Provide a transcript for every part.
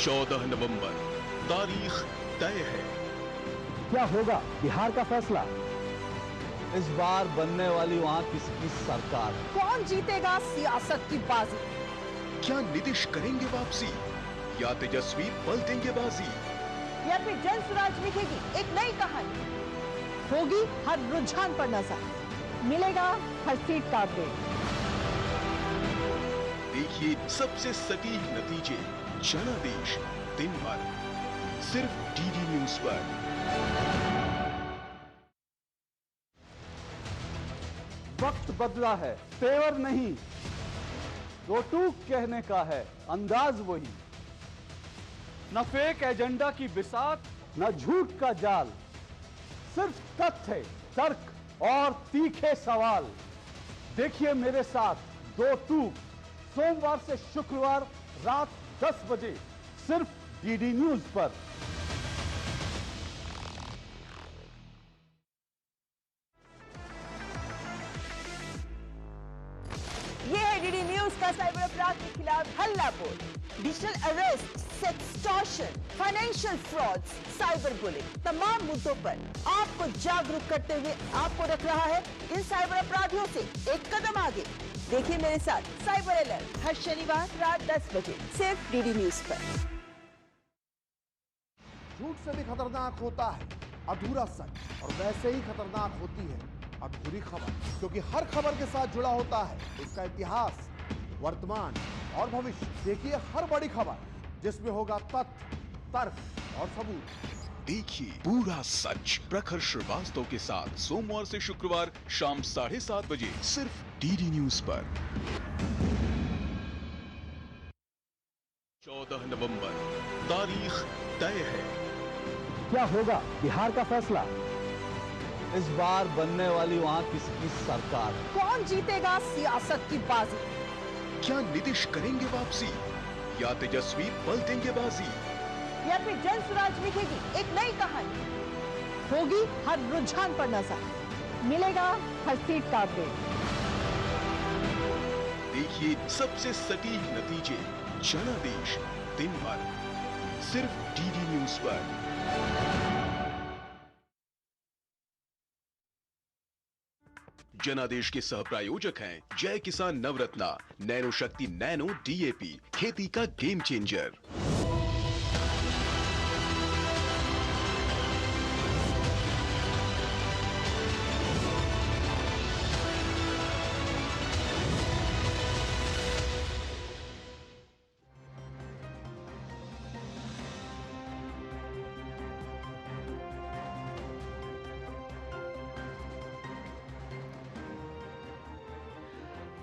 14 नवंबर तारीख तय है। क्या होगा बिहार का फैसला? इस बार बनने वाली वहां किसकी सरकार? कौन जीतेगा सियासत की बाजी? क्या नीतीश करेंगे वापसी या तेजस्वी पलटेंगे बाजी? या फिर जन स्वराज लिखेगी एक नई कहानी? होगी हर रुझान पर नजर, मिलेगा हर सीट का अपडेट। देखिए सबसे सटीक नतीजे जनादेश दिन भर सिर्फ डीडी न्यूज पर। वक्त बदला है, तेवर नहीं, दो टूक कहने का है अंदाज वही। न फेक एजेंडा की बिसात, न झूठ का जाल, सिर्फ तथ्य, तर्क और तीखे सवाल। देखिए मेरे साथ दो टूक, सोमवार से शुक्रवार रात 10 बजे सिर्फ डीडी न्यूज पर। ये है डीडी न्यूज का साइबर अपराध के खिलाफ हल्ला बोल। Digital arrest, sextortion, financial frauds, cyber bullying, तमाम मुद्दों पर आपको जागरूक करते हुए आपको रख रहा है इन साइबर अपराधियों से एक कदम आगे। देखिए मेरे साथ साइबर अलर्ट हर शनिवार रात 10 बजे सिर्फ डीडी न्यूज पर। झूठ से भी खतरनाक होता है अधूरा सच, और वैसे ही खतरनाक होती है अधूरी खबर, क्योंकि हर खबर के साथ जुड़ा होता है उसका इतिहास, वर्तमान और भविष्य। देखिए हर बड़ी खबर जिसमें होगा तथ्य, तर्क और सबूत। देखिए पूरा सच प्रखर श्रीवास्तव के साथ सोमवार से शुक्रवार शाम 7:30 बजे सिर्फ डीडी न्यूज पर। 14 नवंबर तारीख तय है। क्या होगा बिहार का फैसला? इस बार बनने वाली वहां किसकी सरकार? कौन जीतेगा सियासत की बाजी? क्या नीतीश करेंगे वापसी या तेजस्वी पलटेंगे बाजी? या फिर जन स्वराज लिखेगी एक नई कहानी? होगी हर रुझान पर नजर, मिलेगा हर सीट का अपडेट। देखिए सबसे सटीक नतीजे जनादेश दिन भर सिर्फ डीडी न्यूज पर। जनादेश के सह प्रायोजक हैं जय किसान नवरत्ना, नैनो शक्ति नैनो डीएपी, खेती का गेम चेंजर।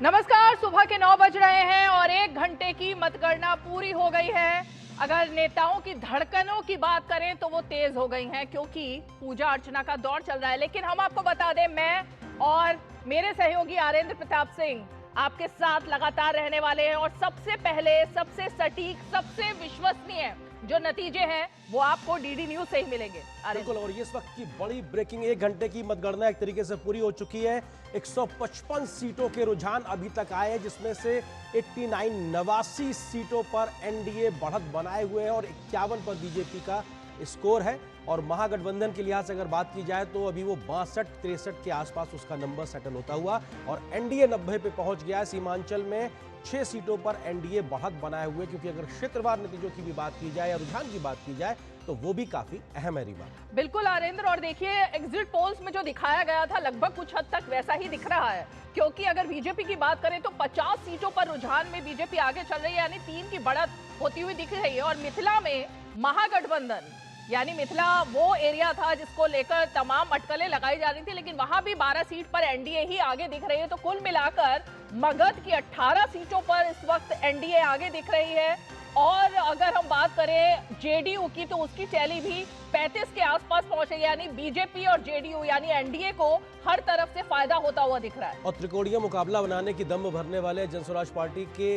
नमस्कार, सुबह के 9 बज रहे हैं और 1 घंटे की मतगणना पूरी हो गई है। अगर नेताओं की धड़कनों की बात करें तो वो तेज हो गई हैं, क्योंकि पूजा अर्चना का दौर चल रहा है। लेकिन हम आपको बता दें, मैं और मेरे सहयोगी आरेंद्र प्रताप सिंह आपके साथ लगातार रहने वाले हैं और सबसे पहले, सबसे सटीक, सबसे विश्वसनीय जो नतीजे हैं वो आपको डीडी न्यूज से ही मिलेंगे। बिल्कुल, और इस वक्त की बड़ी ब्रेकिंग, 1 घंटे की मतगणना एक तरीके से पूरी हो चुकी है। 155 सीटों के रुझान अभी तक आए हैं, जिसमें से 89 सीटों पर एनडीए बढ़त बनाए हुए है और 51 पर बीजेपी का स्कोर है। और महागठबंधन के लिहाज से अगर बात की जाए तो अभी वो 62-63 के आसपास उसका नंबर सेटल होता हुआ, और एनडीए 90 पे पहुंच गया है। सीमांचल में 6 सीटों पर एनडीए बढ़त बनाए हुए, क्योंकि अगर क्षेत्रवार नतीजों की भी बात की जाए या रुझान की बात की जाए तो वो भी काफी अहम है। रीमा, बिल्कुल आरेंद्र, और देखिए एग्जिट पोल्स में जो दिखाया गया था लगभग कुछ हद तक वैसा ही दिख रहा है, क्योंकि अगर बीजेपी की बात करें तो 50 सीटों पर रुझान में बीजेपी आगे चल रही है, यानी 3 की बढ़त होती हुई दिख रही है। और मिथिला में महागठबंधन, यानी मिथिला वो एरिया था जिसको लेकर तमाम अटकलें लगाई जा रही थी, लेकिन वहां भी 12 सीट पर एनडीए ही आगे दिख रही है। तो कुल मिलाकर मगध की 18 सीटों पर इस वक्त एनडीए आगे दिख रही है। और अगर हम बात करें जेडीयू की तो उसकी टैली भी 35 के आसपास पहुंचे, यानी बीजेपी और जेडीयू यानी एनडीए को हर तरफ से फायदा होता हुआ दिख रहा है। और त्रिकोणीय मुकाबला बनाने की दम भरने वाले जनस्वराज पार्टी के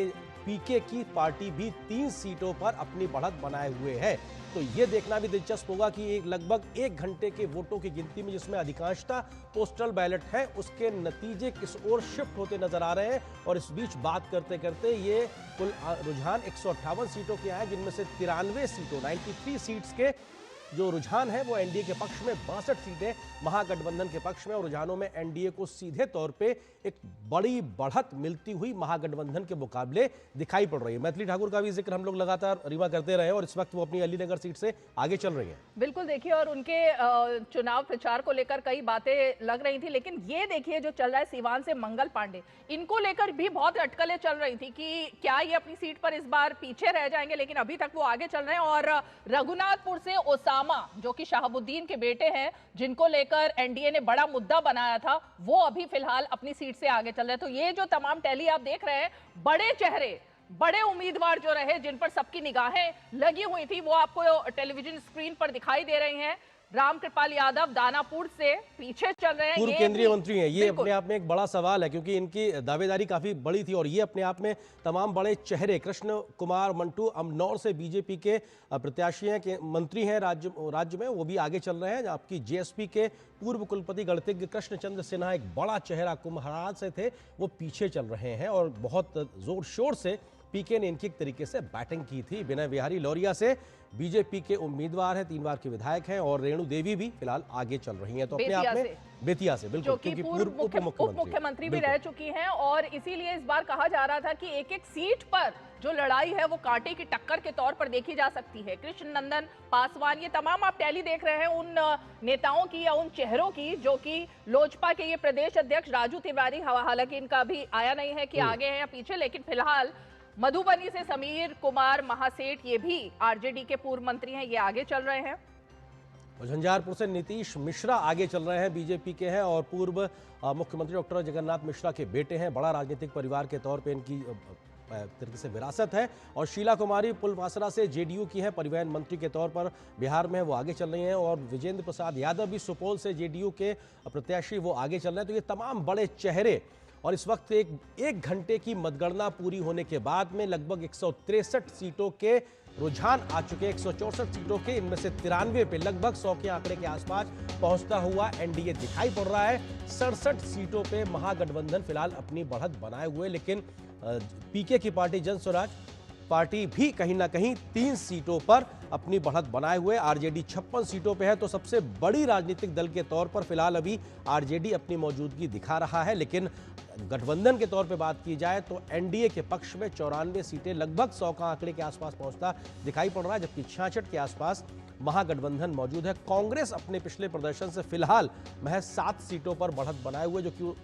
पीके की पार्टी भी 3 सीटों पर अपनी बढ़त बनाए हुए है। तो ये देखना भी दिलचस्प होगा कि एक लगभग 1 घंटे के वोटों की गिनती में जिसमें अधिकांशतः पोस्टल बैलेट है, उसके नतीजे किस ओर शिफ्ट होते नजर आ रहे हैं। और इस बीच बात करते करते ये कुल रुझान 158 सीटों के आए, जिनमें से 93 सीटों 93 सीट्स के जो रुझान है वो एनडीए के पक्ष में, 62 सीटें महागठबंधन के पक्ष में। और रुझानों में एनडीए को सीधे तौर पे एक बड़ी बढ़त मिलती हुई महागठबंधन के मुकाबले दिखाई पड़ रही है। मैथिली ठाकुर का भी जिक्र हम लोग लगातार रीवा करते रहे और इस वक्त वो अपनी अलीनगर सीट से आगे चल रही है। बिल्कुल देखिए, और उनके चुनाव प्रचार को लेकर कई बातें लग रही थी, लेकिन ये देखिए जो चल रहा है सीवान से मंगल पांडे, इनको लेकर भी बहुत अटकलें चल रही थी कि क्या ये अपनी सीट पर इस बार पीछे रह जाएंगे, लेकिन अभी तक वो आगे चल रहे हैं। और रघुनाथपुर से ओसामा जो कि शहाबुद्दीन के बेटे हैं, जिनको लेकर एनडीए ने बड़ा मुद्दा बनाया था, वो अभी फिलहाल अपनी सीट से आगे चल रहे हैं। तो ये जो तमाम टैली आप देख रहे हैं, बड़े चेहरे, बड़े उम्मीदवार जो रहे, जिन पर सबकी निगाहें लगी हुई थी, वो आपको टेलीविजन स्क्रीन पर दिखाई दे रही हैं। रामकृपाल यादव दानापुर से पीछे चल रहे हैं, पूर्व केंद्रीय मंत्री हैं। ये अपने आप में एक बड़ा सवाल है, क्योंकि इनकी दावेदारी काफी बड़ी थी और ये अपने आप में तमाम बड़े चेहरे, कृष्ण कुमार मंटू अमनौर से बीजेपी के प्रत्याशी हैं, के मंत्री हैं राज्य में, वो भी आगे चल रहे हैं। आपकी जेएसपी के पूर्व कुलपति गणितज्ञ कृष्ण चंद्र सिन्हा, एक बड़ा चेहरा कुम्हरार से थे, वो पीछे चल रहे हैं। और बहुत जोर शोर से पीके ने इनकी एक तरीके से बैटिंग की थी। विनय बिहारी लौरिया से बीजेपी के उम्मीदवार हैं, 3 बार के विधायक हैं, और रेणु देवी भी फिलहाल आगे चल रही हैं। तो अपने आप में बेतिया से बिल्कुल, क्योंकि पूर्व उप मुख्यमंत्री भी रह चुकी हैं, और इसीलिए इस बार कहा जा रहा था कि एक एक सीट पर जो लड़ाई है वो कांटे की टक्कर के तौर पर देखी जा सकती है। कृष्ण नंदन पासवान, ये तमाम आप टैली देख रहे हैं उन नेताओं की या उन चेहरों की जो कि लोजपा के ये प्रदेश अध्यक्ष राजू तिवारी, हालांकि इनका अभी आया नहीं है कि आगे है या पीछे, लेकिन फिलहाल मधुबनी से समीर कुमार महासेठ, ये भी आरजेडी के पूर्व मंत्री हैं, ये आगे चल रहे हैं। झंझारपुर से नीतीश मिश्रा आगे चल रहे हैं, बीजेपी के हैं और पूर्व मुख्यमंत्री डॉक्टर जगन्नाथ मिश्रा के बेटे हैं। बड़ा राजनीतिक परिवार के तौर पे इनकी तरीके से विरासत है। और शीला कुमारी पुलवासरा से जेडीयू की हैं, परिवहन मंत्री के तौर पर बिहार में वो आगे चल रही हैं। और विजेंद्र प्रसाद यादव भी सुपौल से जेडीयू के प्रत्याशी, वो आगे चल रहे हैं। तो ये तमाम बड़े चेहरे, और इस वक्त एक घंटे की मतगणना पूरी होने के बाद में लगभग 163 सीटों के रुझान आ चुके हैं, 164 सीटों के, इनमें से 93 पे लगभग 100 के आंकड़े के आसपास पहुंचता हुआ एनडीए दिखाई पड़ रहा है। 67 सीटों पे महागठबंधन फिलहाल अपनी बढ़त बनाए हुए, लेकिन पीके की पार्टी जन स्वराज पार्टी भी कहीं ना कहीं 3 सीटों पर अपनी बढ़त बनाए हुए। आरजेडी 56 सीटों पे है, तो सबसे बड़ी राजनीतिक दल के तौर पर फिलहाल अभी आरजेडी अपनी मौजूदगी दिखा रहा है। लेकिन गठबंधन के तौर पे बात की जाए तो एनडीए के पक्ष में 94 सीटें, लगभग 100 का आंकड़े के आसपास पहुंचता दिखाई पड़ रहा है, जबकि 66 के आसपास महागठबंधन मौजूद है। कांग्रेस अपने पिछले प्रदर्शन से फिलहाल महज 7 सीटों पर बढ़त बनाए हुए, जो कि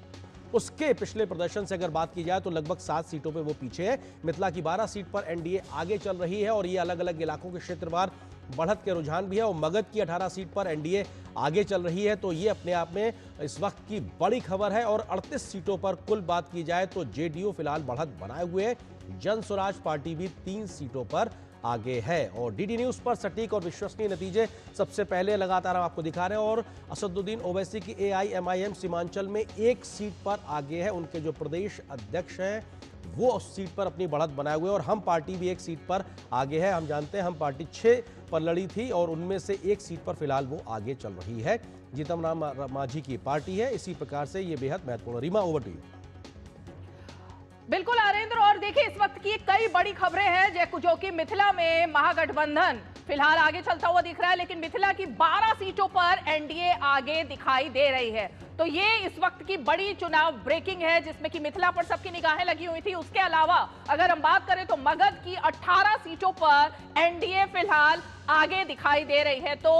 उसके पिछले प्रदर्शन से अगर बात की जाए तो लगभग 7 सीटों पे वो पीछे है। मिथिला की 12 सीट पर एनडीए आगे चल रही है और ये अलग अलग इलाकों के क्षेत्रवार बढ़त के रुझान भी है। और मगध की 18 सीट पर एनडीए आगे चल रही है, तो ये अपने आप में इस वक्त की बड़ी खबर है। और 38 सीटों पर कुल बात की जाए तो जेडीयू फिलहाल बढ़त बनाए हुए है। जन स्वराज पार्टी भी 3 सीटों पर आगे है। और डीडी न्यूज पर सटीक और विश्वसनीय नतीजे सबसे पहले लगातार हम आपको दिखा रहे हैं। और असदुद्दीन ओवैसी की एआईएमआईएम सीमांचल में 1 सीट पर आगे है। उनके जो प्रदेश अध्यक्ष हैं वो उस सीट पर अपनी बढ़त बनाए हुए, और हम पार्टी भी 1 सीट पर आगे है। हम जानते हैं हम पार्टी 6 पर लड़ी थी और उनमें से 1 सीट पर फिलहाल वो आगे चल रही है। जीतन राम मांझी की पार्टी है। इसी प्रकार से ये बेहद महत्वपूर्ण। Reema, over to you. बिल्कुल आरेंद्र, और देखिए इस वक्त की कई बड़ी खबरें हैं जो कि मिथिला में महागठबंधन फिलहाल आगे चलता हुआ दिख रहा है, लेकिन मिथिला की 12 सीटों पर एनडीए आगे दिखाई दे रही है। तो ये इस वक्त की बड़ी चुनाव ब्रेकिंग है, जिसमें कि मिथिला पर सबकी निगाहें लगी हुई थी। उसके अलावा अगर हम बात करें तो मगध की 18 सीटों पर एनडीए फिलहाल आगे दिखाई दे रही है। तो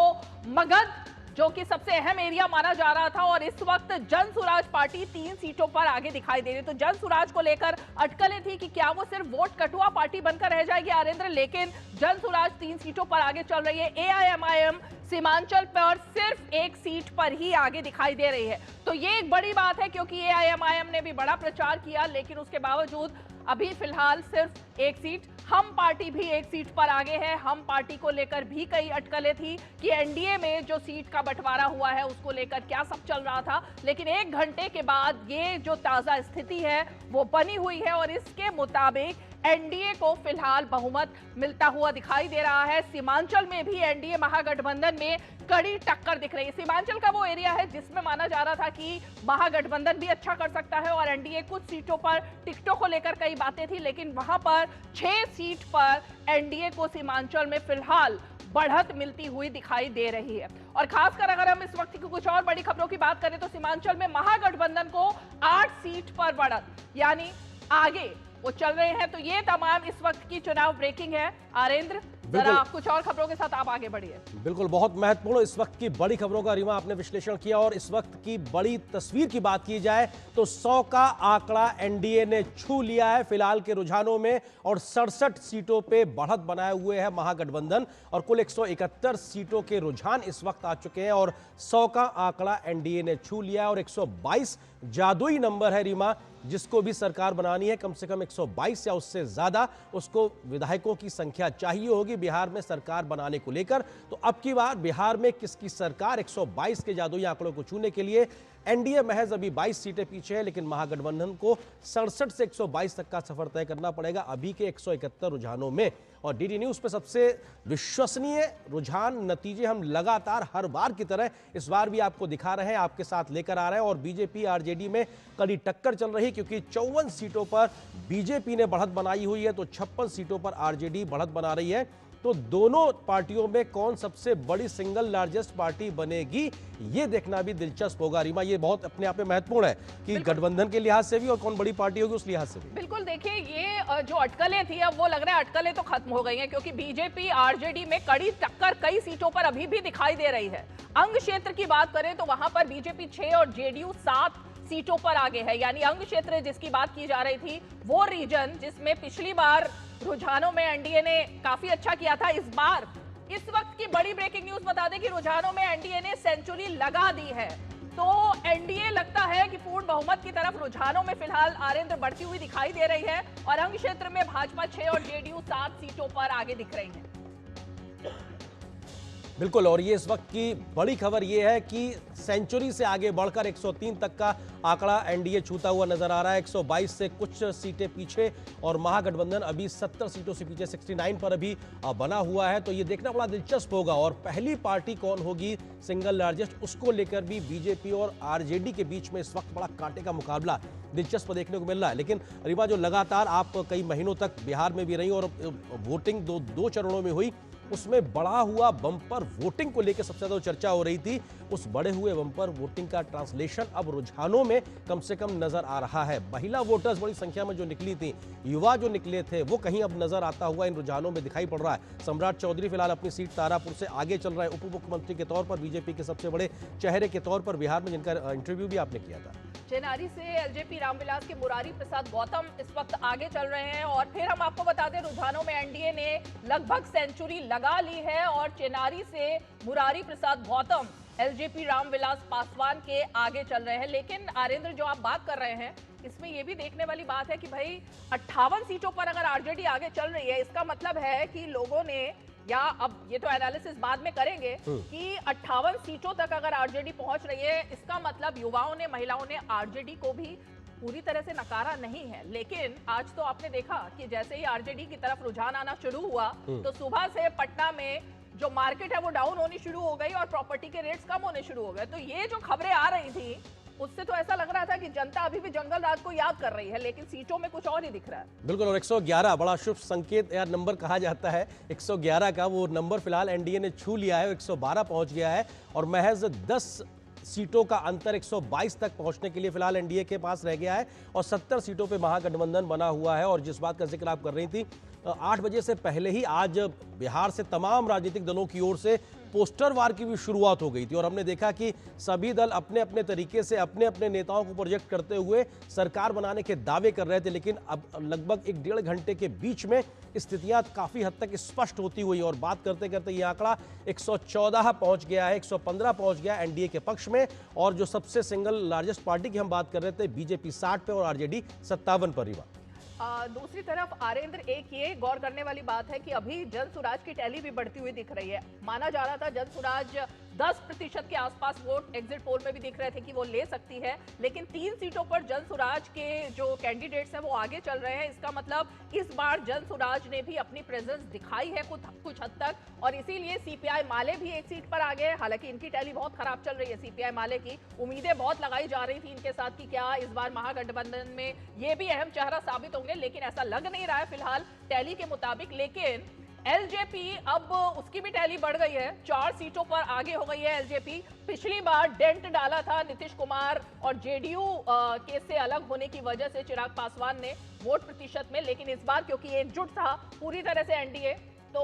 मगध जो कि सबसे अहम एरिया माना जा रहा था, और इस वक्त जन स्वराज पार्टी 3 सीटों पर आगे दिखाई दे रही है। तो जन स्वराज को लेकर अटकलें थी कि क्या वो सिर्फ वोट कटुआ पार्टी बनकर रह जाएगी आरेंद्र, लेकिन जन स्वराज 3 सीटों पर आगे चल रही है। एआईएमआईएम सीमांचल पर सिर्फ 1 सीट पर ही आगे दिखाई दे रही है। तो ये एक बड़ी बात है, क्योंकि एआईएमआईएम ने भी बड़ा प्रचार किया, लेकिन उसके बावजूद अभी फिलहाल सिर्फ 1 सीट। हम पार्टी भी 1 सीट पर आगे है। हम पार्टी को लेकर भी कई अटकलें थी कि एनडीए में जो सीट का बंटवारा हुआ है उसको लेकर क्या सब चल रहा था, लेकिन 1 घंटे के बाद ये जो ताजा स्थिति है वो बनी हुई है, और इसके मुताबिक एनडीए को फिलहाल बहुमत मिलता हुआ दिखाई दे रहा है। सीमांचल में भी एनडीए महागठबंधन में कड़ी टक्कर दिख रही है। सीमांचल का वो एरिया है जिसमें माना जा रहा था कि महागठबंधन भी अच्छा कर सकता है और एनडीए कुछ सीटों पर टिकटों को लेकर कई बातें थी, लेकिन वहां पर 6 सीट पर एनडीए को सीमांचल में फिलहाल बढ़त मिलती हुई दिखाई दे रही है। और खासकर अगर हम इस वक्त की कुछ और बड़ी खबरों की बात करें तो सीमांचल में महागठबंधन को 8 सीट पर बढ़त, यानी आगे वो चल रहे हैं। तो ये तमाम इस वक्त की चुनाव ब्रेकिंग है। आरेंद्र, जरा कुछ और खबरों के साथ आप आगे बढ़िए। बिल्कुल, बहुत महत्वपूर्ण इस वक्त की बड़ी खबरों का रीमा आपने विश्लेषण किया। और इस वक्त की बड़ी तस्वीर की बात की जाए तो 100 का आंकड़ा एनडीए ने छू लिया है फिलहाल के रुझानों में, और 67 सीटों पे बढ़त बनाए हुए है महागठबंधन, और कुल 171 सीटों के रुझान इस वक्त आ चुके हैं और 100 का आंकड़ा एनडीए ने छू लिया है। और 122 जादुई नंबर है रीमा, जिसको भी सरकार बनानी है कम से कम 122 या उससे ज्यादा उसको विधायकों की संख्या चाहिए होगी बिहार में सरकार बनाने को लेकर। तो अब की बार बिहार में किसकी सरकार? 122 के जादुई आंकड़ों को छूने के लिए एनडीए महज अभी 22 सीटें पीछे है, लेकिन महागठबंधन को 67 से 122 तक का सफर तय करना पड़ेगा अभी के 171 रुझानों में। और डीडी न्यूज पे सबसे विश्वसनीय रुझान नतीजे हम लगातार हर बार की तरह इस बार भी आपको दिखा रहे हैं, आपके साथ लेकर आ रहे हैं। और बीजेपी आरजेडी में कड़ी टक्कर चल रही, क्योंकि 54 सीटों पर बीजेपी ने बढ़त बनाई हुई है तो 56 सीटों पर आरजेडी बढ़त बना रही है। तो दोनों पार्टियों में कौन सबसे बड़ी सिंगल लार्जेस्ट पार्टी बनेगी, ये देखना भी दिलचस्प होगा। रीमा, ये बहुत अपने आप में महत्वपूर्ण है कि गठबंधन के लिहाज से भी और कौन बड़ी पार्टी होगी उस लिहाज से भी। बिल्कुल, देखिए ये जो अटकलें थी अब वो लग रहा है अटकलें तो खत्म हो गई हैं, क्योंकि बीजेपी आरजेडी में कड़ी टक्कर कई सीटों पर अभी भी दिखाई दे रही है। अंग क्षेत्र की बात करें तो वहां पर बीजेपी 6 और जेडीयू 7 सीटों पर आगे है। यानी अंग क्षेत्र जिसकी बात की जा रही थी, वो रीजन जिसमें पिछली बार रुझानों में एनडीए ने काफी अच्छा किया था, इस बार इस वक्त की बड़ी ब्रेकिंग न्यूज बता दें कि रुझानों में एनडीए ने सेंचुरी लगा दी है। तो एनडीए लगता है कि पूर्ण बहुमत की तरफ रुझानों में फिलहाल आरेंद्र बढ़ती हुई दिखाई दे रही है, और अंग क्षेत्र में भाजपा 6 और जेडीयू 7 सीटों पर आगे दिख रही है। बिल्कुल, और ये इस वक्त की बड़ी खबर ये है कि सेंचुरी से आगे बढ़कर 103 तक का आंकड़ा एनडीए छूता हुआ नजर आ रहा है। 122 से कुछ सीटें पीछे, और महागठबंधन अभी 70 सीटों से पीछे 69 पर अभी बना हुआ है। तो ये देखना बड़ा दिलचस्प होगा। और पहली पार्टी कौन होगी सिंगल लार्जेस्ट, उसको लेकर भी बीजेपी और आरजेडी के बीच में इस वक्त बड़ा कांटे का मुकाबला दिलचस्प देखने को मिल रहा है। लेकिन रीवा, जो लगातार आप कई महीनों तक बिहार में भी रही और वोटिंग दो चरणों में हुई, उसमें बढ़ा हुआ बम्पर वोटिंग को लेकर सबसे ज्यादा चर्चा हो रही थी। उस बढ़े हुए बम्पर वोटिंग का ट्रांसलेशन अब रुझानों में कम से कम नजर आ रहा है। महिला वोटर्स बड़ी संख्या में जो निकली थी, युवा जो निकले थे, वो कहीं अब नजर आता हुआ इन रुझानों में दिखाई पड़ रहा है। सम्राट चौधरी फिलहाल अपनी सीट तारापुर से आगे चल रहा है, उप मुख्यमंत्री के तौर पर, बीजेपी के सबसे बड़े चेहरे के तौर पर बिहार में, जिनका इंटरव्यू भी आपने किया था। चेनारी से एलजेपी रामविलास के मुरारी प्रसाद गौतम इस वक्त आगे चल रहे हैं। और फिर हम आपको बता दें, रुझानों में एनडीए ने लगभग सेंचुरी लगा ली है, और चेनारी से मुरारी प्रसाद गौतम एलजेपी रामविलास पासवान के आगे चल रहे हैं। लेकिन आरेंद्र, जो आप बात कर रहे हैं, इसमें यह भी देखने वाली बात है कि भाई 58 सीटों पर अगर आरजेडी आगे चल रही है, इसका मतलब है कि लोगों ने, या अब ये तो एनालिसिस बाद में करेंगे, कि 58 सीटों तक अगर आरजेडी पहुंच रही है, इसका मतलब युवाओं ने, महिलाओं ने आरजेडी को भी पूरी तरह से नकारा नहीं है। लेकिन आज तो आपने देखा कि जैसे ही आरजेडी की तरफ रुझान आना शुरू हुआ, तो सुबह से पटना में जो मार्केट है वो डाउन होनी शुरू हो गई और प्रॉपर्टी के रेट्स कम होने शुरू हो गए। तो ये जो खबरें आ रही थी, उससे तो ऐसा लग रहा था कि जनता अभी भी जंगल राज को याद कर रही है, लेकिन सीटों में कुछ और ही दिख रहा है। बिल्कुल, और 111 बड़ा शुभ संकेत या नंबर कहा जाता है। 111 का वो नंबर फिलहाल एनडीए ने छू लिया है, 112 पहुंच गया है, और महज 10 सीटों का अंतर 122 तक पहुंचने के लिए फिलहाल एनडीए के पास रह गया है, और 70 सीटों पे महागठबंधन बना हुआ है। और जिस बात का जिक्र आप कर रही थी, 8 बजे से पहले ही आज बिहार से तमाम राजनीतिक दलों की ओर से पोस्टर वार की भी शुरुआत हो गई थी, और हमने देखा कि सभी दल अपने अपने तरीके से अपने अपने नेताओं को प्रोजेक्ट करते हुए सरकार बनाने के दावे कर रहे थे। लेकिन अब लगभग 1-1.5 घंटे के बीच में स्थितियां काफी हद तक स्पष्ट होती हुई, और बात करते करते ये आंकड़ा 114 पहुंच गया है, 115 पहुंच गया एनडीए के पक्ष में। और जो सबसे सिंगल लार्जेस्ट पार्टी की हम बात कर रहे थे, बीजेपी 60 पे और आरजेडी 57 पर। रीवा, दूसरी तरफ आरेंद्र, एक ये गौर करने वाली बात है कि अभी जन सुराज की टैली भी बढ़ती हुई दिख रही है। माना जा रहा था जन सुराज 10% के आसपास वोट एग्जिट पोल में भी दिख रहे थे कि वो ले सकती है, लेकिन 3 सीटों पर जन सुराज के जो कैंडिडेट्स हैं वो आगे चल रहे हैं। इसका मतलब इस बार जन सुराज ने भी अपनी प्रेजेंस दिखाई है कुछ हद तक, और इसीलिए सीपीआई माले भी एक सीट पर आ गए। हालांकि इनकी टैली बहुत खराब चल रही है सीपीआई माले की, उम्मीदें बहुत लगाई जा रही थी इनके साथ कि क्या इस बार महागठबंधन में ये भी अहम चेहरा साबित होंगे, लेकिन ऐसा लग नहीं रहा है फिलहाल टैली के मुताबिक। लेकिन एलजेपी अब उसकी भी टैली बढ़ गई है, 4 सीटों पर आगे हो गई है एलजेपी। पिछली बार डेंट डाला था नीतीश कुमार और जेडीयू केस से अलग होने की वजह से चिराग पासवान ने वोट प्रतिशत में, लेकिन इस बार क्योंकि एकजुट था पूरी तरह से एनडीए, तो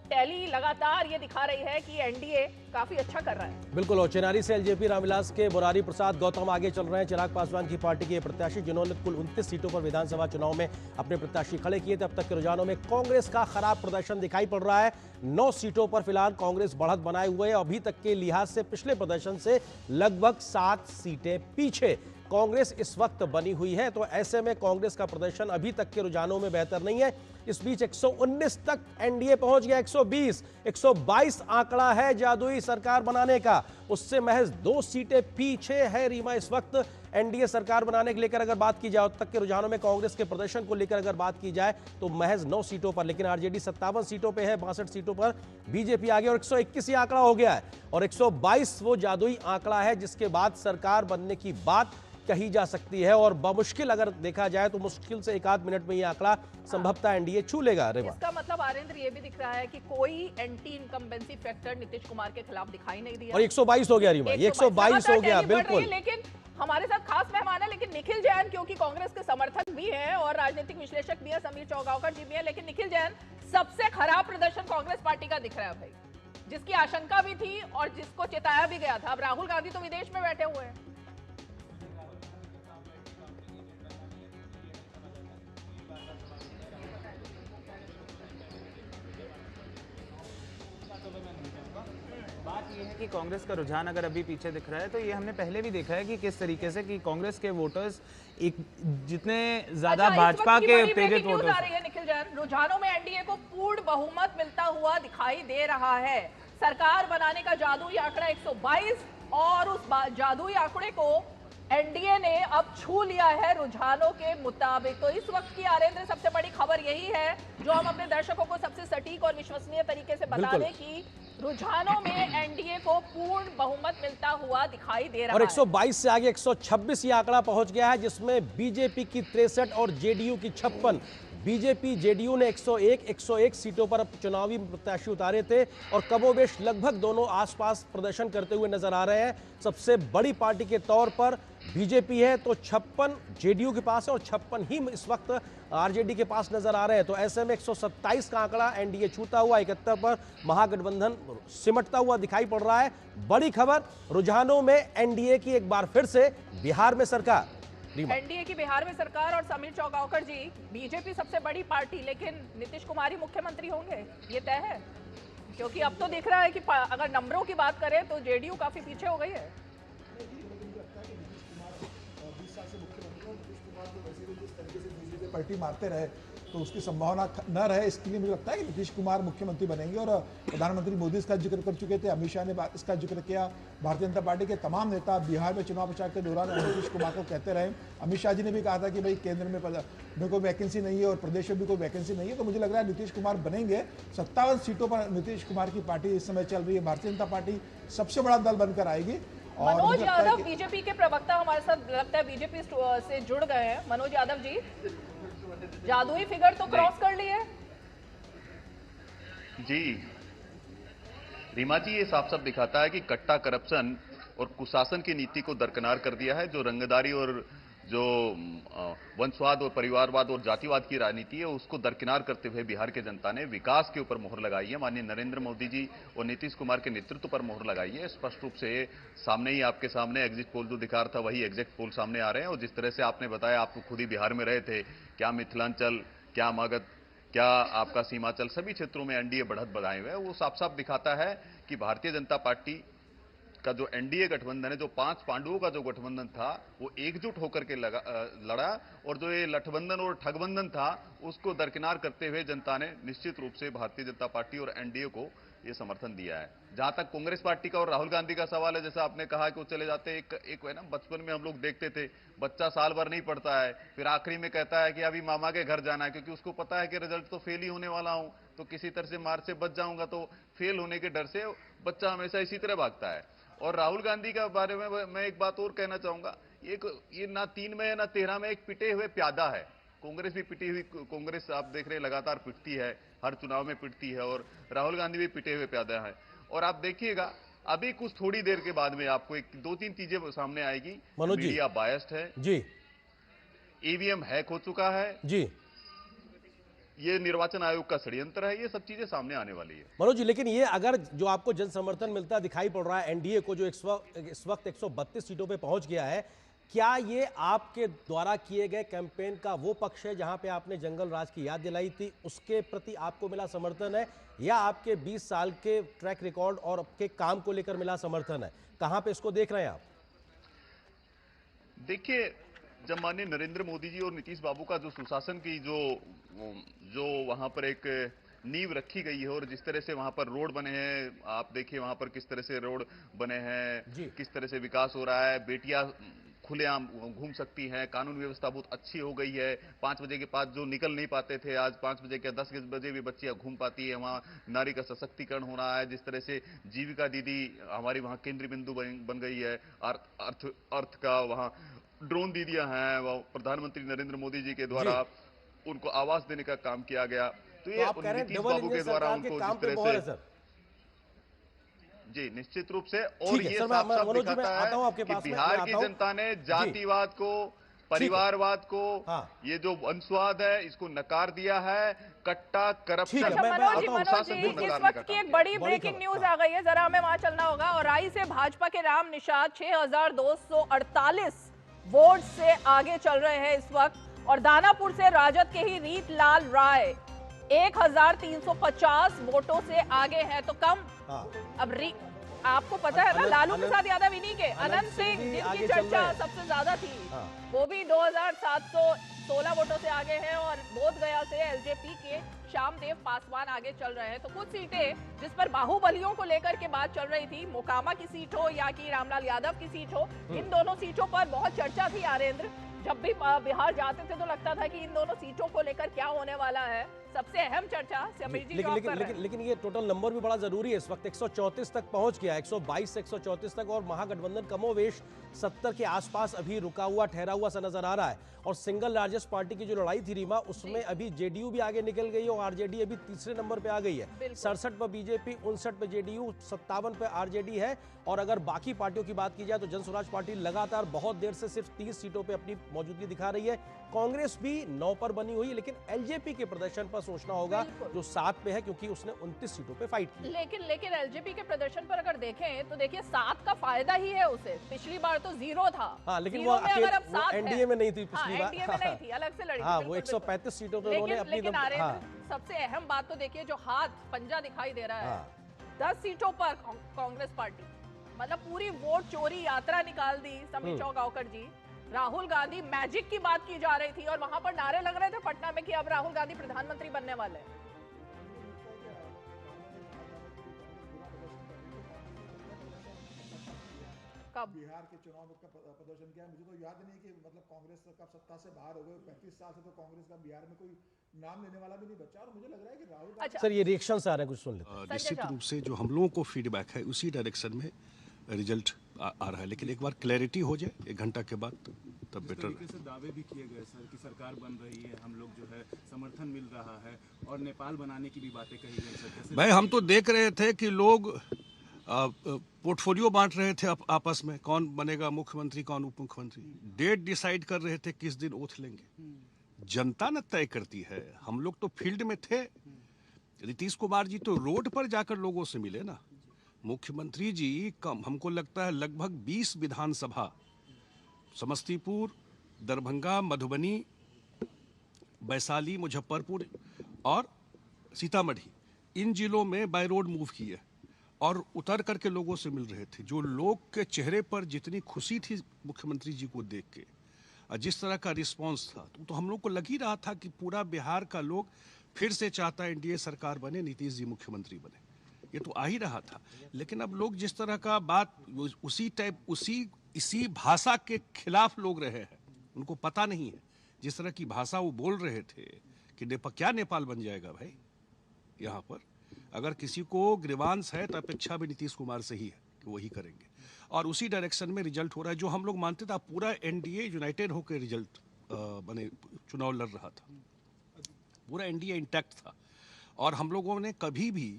टैली लगातार ये दिखा रही है कि एनडीए काफी अच्छा कर रहा है। बिल्कुल, और चेनारी से एलजेपी रामविलास के मुरारी प्रसाद गौतम आगे चल रहे हैं। चिराग पासवान की पार्टी के प्रत्याशी जिन्होंने कुल 29 सीटों पर विधानसभा चुनाव में अपने प्रत्याशी खड़े किए थे। अब तक के रुझानों में कांग्रेस का खराब प्रदर्शन दिखाई पड़ रहा है। 9 सीटों पर फिलहाल कांग्रेस बढ़त बनाए हुए है। अभी तक के लिहाज से पिछले प्रदर्शन से लगभग 7 सीटें पीछे कांग्रेस इस वक्त बनी हुई है। तो ऐसे में कांग्रेस का प्रदर्शन अभी तक के रुझानों में बेहतर नहीं है। इस बीच 119 तक एनडीए पहुंच गया, 122 आंकड़ा है जादुई सरकार बनाने का, उससे महज 2 सीटें पीछे है रीमा इस वक्त एनडीए सरकार बनाने के लेकर अगर बात की जाए। अब तक के रुझानों में कांग्रेस के प्रदर्शन को लेकर अगर बात की जाए तो महज 9 सीटों पर, लेकिन आरजेडी 57 सीटों पे है, 62 सीटों पर बीजेपी आगे और 121 ही आंकड़ा हो गया है, और 122 वो जादुई आंकड़ा है जिसके बाद सरकार बनने की बात कही जा सकती है। और बमुश्किल अगर देखा जाए तो मुश्किल से 1 मिनट में ये आंकड़ा संभवतः एनडीए छू लेगा। इसका मतलब आरेंद्र ये भी दिख रहा है कि कोई anti incumbency factor Nitish Kumar के खिलाफ दिखाई नहीं दिया, और 122 हो गया रीमा, 122 हो गया बिल्कुल। लेकिन हमारे साथ खास मेहमान है, लेकिन निखिल जैन क्योंकि कांग्रेस के समर्थक भी हैं और राजनीतिक विश्लेषक भी है, समीर चौगावकर जी भी है, लेकिन निखिल जैन सबसे खराब प्रदर्शन कांग्रेस पार्टी का दिख रहा है भाई, जिसकी आशंका भी थी और जिसको चेताया भी गया था। अब राहुल गांधी तो विदेश में बैठे हुए हैं। बात यह है कि कांग्रेस का रुझान अगर अभी पीछे दिख रहा है तो ये हमने पहले भी देखा है कि किस तरीके से कि कांग्रेस के वोटर्स एक जितने ज्यादा भाजपा के प्रेरित वोटर्स आ रही है निखिल जैन, रुझानों में एनडीए को पूर्ण बहुमत मिलता हुआ दिखाई दे रहा है। सरकार बनाने का जादुई आंकड़ा 122 और उस जादुई आंकड़े को एनडीए ने अब छू लिया है रुझानों के मुताबिक। तो इस वक्त की आरेंद्र सबसे बड़ी खबर यही है जो हम अपने दर्शकों को सबसे सटीक और विश्वसनीय तरीके से बता दें कि रुझानों में एनडीए को पूर्ण बहुमत मिलता हुआ दिखाई दे रहा है। और 122 से आगे 126 ये आंकड़ा पहुंच गया है, जिसमें बीजेपी की 63 और जेडीयू की 56। बीजेपी जेडीयू ने 101 सीटों पर चुनावी प्रत्याशी उतारे थे और कमोबेश लगभग दोनों आसपास प्रदर्शन करते हुए नजर आ रहे हैं। सबसे बड़ी पार्टी के तौर पर बीजेपी है तो 56 जेडीयू के पास है और 56 ही इस वक्त आरजेडी के पास नजर आ रहे हैं। तो ऐसे में 127 का आंकड़ा एनडीए छूता हुआ, 71 पर महागठबंधन सिमटता हुआ दिखाई पड़ रहा है। बड़ी खबर, रुझानों में एनडीए की एक बार फिर से बिहार में सरकार। एनडीए की बिहार में सरकार और समीर चौगावकर जी, बीजेपी सबसे बड़ी पार्टी, लेकिन नीतीश कुमार ही मुख्यमंत्री होंगे ये तय है, क्योंकि अब तो दिख रहा है कि अगर नंबरों की बात करें तो जेडीयू काफी पीछे हो गई है। पार्टी मारते रहे तो उसकी संभावना न रहे, इसके लिए मुझे लगता है कि नीतीश कुमार मुख्यमंत्री बनेंगे। और प्रधानमंत्री मोदी इसका जिक्र कर चुके थे, अमित शाह ने इसका जिक्र किया, भारतीय जनता पार्टी के तमाम नेता बिहार में चुनाव प्रचार के दौरान नीतीश कुमार को कहते रहे। अमित शाह जी ने भी कहा था कि भाई केंद्र में कोई वैकेंसी नहीं है और प्रदेश में भी कोई वैकेंसी नहीं है। तो मुझे लग रहा है नीतीश कुमार बनेंगे। 57 सीटों पर नीतीश कुमार की पार्टी इस समय चल रही है। भारतीय जनता पार्टी सबसे बड़ा दल बनकर आएगी। मनोज यादव बीजेपी के प्रवक्ता हमारे साथ लगता है बीजेपी से जुड़ गए हैं। मनोज यादव जी, जादुई फिगर तो क्रॉस कर ली है जी। रीमा जी, ये साफ साफ दिखाता है कि कट्टा करप्शन और कुशासन की नीति को दरकिनार कर दिया है। जो रंगदारी और जो वंशवाद और परिवारवाद और जातिवाद की राजनीति है उसको दरकिनार करते हुए बिहार के जनता ने विकास के ऊपर मोहर लगाई है। माननीय नरेंद्र मोदी जी और नीतीश कुमार के नेतृत्व पर मोहर लगाई है। स्पष्ट रूप से सामने ही आपके सामने एग्जिट पोल जो दिखा रहा था वही एग्जिट पोल सामने आ रहे हैं। और जिस तरह से आपने बताया, आप तो खुद ही बिहार में रहे थे, क्या मिथिलांचल, क्या मगध, क्या आपका सीमांचल, सभी क्षेत्रों में एनडीए बढ़त बढ़ाए हुए है। वो साफ साफ दिखाता है कि भारतीय जनता पार्टी का जो एनडीए गठबंधन है, जो 5 पांडवों का जो गठबंधन था, वो एकजुट होकर के लड़ा और जो ये लठबंधन और ठगबंधन था उसको दरकिनार करते हुए जनता ने निश्चित रूप से भारतीय जनता पार्टी और एनडीए को ये समर्थन दिया है। जहां तक कांग्रेस पार्टी का और राहुल गांधी का सवाल है, जैसा आपने कहा कि वो चले जाते हैं, एक है ना, बचपन में हम लोग देखते थे बच्चा साल भर नहीं पढ़ता है, फिर आखिरी में कहता है कि अभी मामा के घर जाना है, क्योंकि उसको पता है कि रिजल्ट तो फेल ही होने वाला हूं, तो किसी तरह से मार्क्स से बच जाऊंगा, तो फेल होने के डर से बच्चा हमेशा इसी तरह भागता है। और राहुल गांधी के बारे में मैं एक बात और कहना चाहूंगा, ये ना 3 में ना 13 में एक पिटे हुए प्यादा है। कांग्रेस भी पिटी हुई, कांग्रेस आप देख रहे हैं लगातार पिटती है, हर चुनाव में पिटती है, और राहुल गांधी भी पिटे हुए प्यादा है। और आप देखिएगा अभी कुछ थोड़ी देर के बाद में आपको 2-3 चीजें सामने आएगी। मीडिया बायस्ड है जी, ईवीएम हैक हो चुका है जी, ये निर्वाचन आयोग का षड्यंत्र है, ये सब चीजें सामने आने वाली है। मनोज जी, लेकिन ये अगर जो आपको जन समर्थन मिलता दिखाई पड़ रहा है एनडीए को, जो इस वक्त 132 सीटों पे पहुंच गया है, क्या ये आपके द्वारा किए गए कैंपेन का वो पक्ष है जहां पे आपने जंगल राज की याद दिलाई थी, उसके प्रति आपको मिला समर्थन है, या आपके 20 साल के ट्रैक रिकॉर्ड और आपके काम को लेकर मिला समर्थन है? कहां पे इसको देख रहे हैं आप? देखिए, जब माननीय नरेंद्र मोदी जी और नीतीश बाबू का जो सुशासन की जो वहां पर एक नींव रखी गई है, और जिस तरह से वहां पर रोड बने हैं, आप देखिए वहां पर किस तरह से रोड बने हैं, किस तरह से विकास हो रहा है, बेटियां खुलेआम घूम सकती हैं, कानून व्यवस्था बहुत अच्छी हो गई है। 5 बजे के बाद जो निकल नहीं पाते थे, आज 5 बजे के 10 बजे भी बच्चियां घूम पाती है। वहां नारी का सशक्तिकरण हो रहा है, जिस तरह से जीविका दीदी हमारी वहां केंद्रीय बिंदु बन गई है, अर्थ का वहां ड्रोन दीदियां हैं, वो प्रधानमंत्री नरेंद्र मोदी जी के द्वारा उनको आवास देने का काम किया गया। तो ये नीतीश बाबू के द्वारा उनको जिस तरह से, जी निश्चित रूप से, और ये साफ साफ दिखाता है कि बिहार की जनता ने जातिवाद को, परिवारवाद को, ये जो वंशवाद है, इसको नकार दिया है। कट्टा करप्शन, इस वक्त की एक बड़ी ब्रेकिंग न्यूज आ गई है, जरा हमें वहां चलना होगा। और राई से भाजपा के राम निषाद 6248 वोट से आगे चल रहे हैं इस वक्त, और दानापुर से राजद के ही रीत लाल राय 1350 वोटों से आगे है। तो कम अब आपको पता है ना, लालू प्रसाद यादव इन्हीं के, अनंत सिंह जिनकी चर्चा सबसे ज्यादा थी, वो भी 2716 वोटों से आगे हैं, और बोधगया से एलजेपी के श्यामदेव पासवान आगे चल रहे हैं। तो कुछ सीटें जिस पर बाहुबलियों को लेकर के बात चल रही थी, मोकामा की सीट हो या कि रामलाल यादव की सीट हो, इन दोनों सीटों पर बहुत चर्चा थी। आरेंद्र, जब भी बिहार जाते थे तो लगता था कि इन दोनों सीटों को लेकर क्या होने वाला है, सबसे अहम चर्चा समीर जी लेकिन ये टोटल नंबर भी बड़ा जरूरी है। इस वक्त 134 तक पहुंच गया, 122 से 134 तक, और महागठबंधन कमोवेश 70 के आसपास अभी रुका हुआ ठहरा हुआ सा नजर आ रहा है। और सिंगल लार्जेस्ट पार्टी की जो लड़ाई थी रीमा, उसमें अभी जेडीयू भी आगे निकल गई है, और आरजेडी अभी तीसरे नंबर पे आ गई है। 67 पर बीजेपी, 59 पे जेडीयू, 57 पे आरजेडी है। और अगर बाकी पार्टियों की बात की जाए तो जनस्वराज पार्टी लगातार बहुत देर से सिर्फ 30 सीटों पे अपनी मौजूदगी दिखा रही है। कांग्रेस भी 9 पर बनी हुई है, लेकिन एलजेपी के प्रदर्शन पर सोचना होगा, जो 7 पे है, क्योंकि उसने 29 सीटों पे फाइट की। लेकिन एलजेपी के प्रदर्शन पर अगर देखें तो देखिए 7 का फायदा ही है उसे, पिछली बार तो 0 था। हाँ, लेकिन वो एनडीए में नहीं थी पिछली बार, एनडीए में नहीं थी, अलग से लड़ी। हाँ, वो 135 सीटों पे उन्होंने अपनी सबसे अहम बात तो देखिए, जो हाथ पंजा दिखाई दे रहा है, 10 सीटों पर कांग्रेस पार्टी, मतलब पूरी वोट चोरी यात्रा निकाल दी समीर चौगांवकर जी। राहुल गांधी मैजिक की बात की जा रही थी, और वहां पर नारे लग रहे थे पटना में कि अब राहुल गांधी प्रधानमंत्री बनने वाले हैं। कब बिहार के चुनाव का प्रदर्शन किया, मुझे तो याद नहीं कि मतलब कांग्रेस कब सत्ता से बाहर हो गए। 35 साल से तो कांग्रेस का बिहार में कोई नाम लेने वाला भी नहीं बचा, और मुझे लग रहा है कि राहुल सर, ये रिएक्शन आ रहे हैं, कुछ सुन लेते। निश्चित रूप से जो हम लोगों को फीडबैक है उसी डायरेक्शन में रिजल्ट आ रहा है, लेकिन एक बार क्लैरिटी हो जाए 1 घंटा के बाद तब बेटर। तरीके से दावे भी किए गए सर कि सरकार बन रही है, हम लोग जो है समर्थन मिल रहा है, और नेपाल बनाने की भी बातें कही गई सर। भाई, हम तो देख रहे थे कि लोग पोर्टफोलियो बांट रहे थे आपस में, कौन बनेगा मुख्यमंत्री, कौन उप मुख्यमंत्री, डेट डिसाइड कर रहे थे किस दिन ओथ लेंगे। जनता न तय करती है, हम लोग तो फील्ड में थे। नीतीश कुमार जी तो रोड पर जाकर लोगों से मिले ना। मुख्यमंत्री जी हमको लगता है लगभग 20 विधानसभा, समस्तीपुर, दरभंगा, मधुबनी, वैशाली, मुजफ्फरपुर और सीतामढ़ी, इन जिलों में बाय रोड मूव किए और उतर करके लोगों से मिल रहे थे। जो लोग के चेहरे पर जितनी खुशी थी मुख्यमंत्री जी को देख के, जिस तरह का रिस्पांस था, तो हम लोग को लग ही रहा था कि पूरा बिहार का लोग फिर से चाहता है एनडीए सरकार बने, नीतीश जी मुख्यमंत्री बने। ये तो आ ही रहा था। लेकिन अब लोग जिस तरह का बात उसी टाइप इसी भाषा के खिलाफ लोग रहे हैं, उनको पता नहीं है जिस तरह की भाषा वो बोल रहे थे कि क्या नेपाल बन जाएगा भाई। यहाँ पर अगर किसी को ग्रीवांस है तो अपेक्षा भी नीतीश कुमार से ही है कि वही करेंगे, और उसी डायरेक्शन में रिजल्ट हो रहा है। जो हम लोग मानते थे पूरा एनडीए यूनाइटेड होकर रिजल्ट बने चुनाव लड़ रहा था, पूरा एनडीए इंटैक्ट था, और हम लोगों ने कभी भी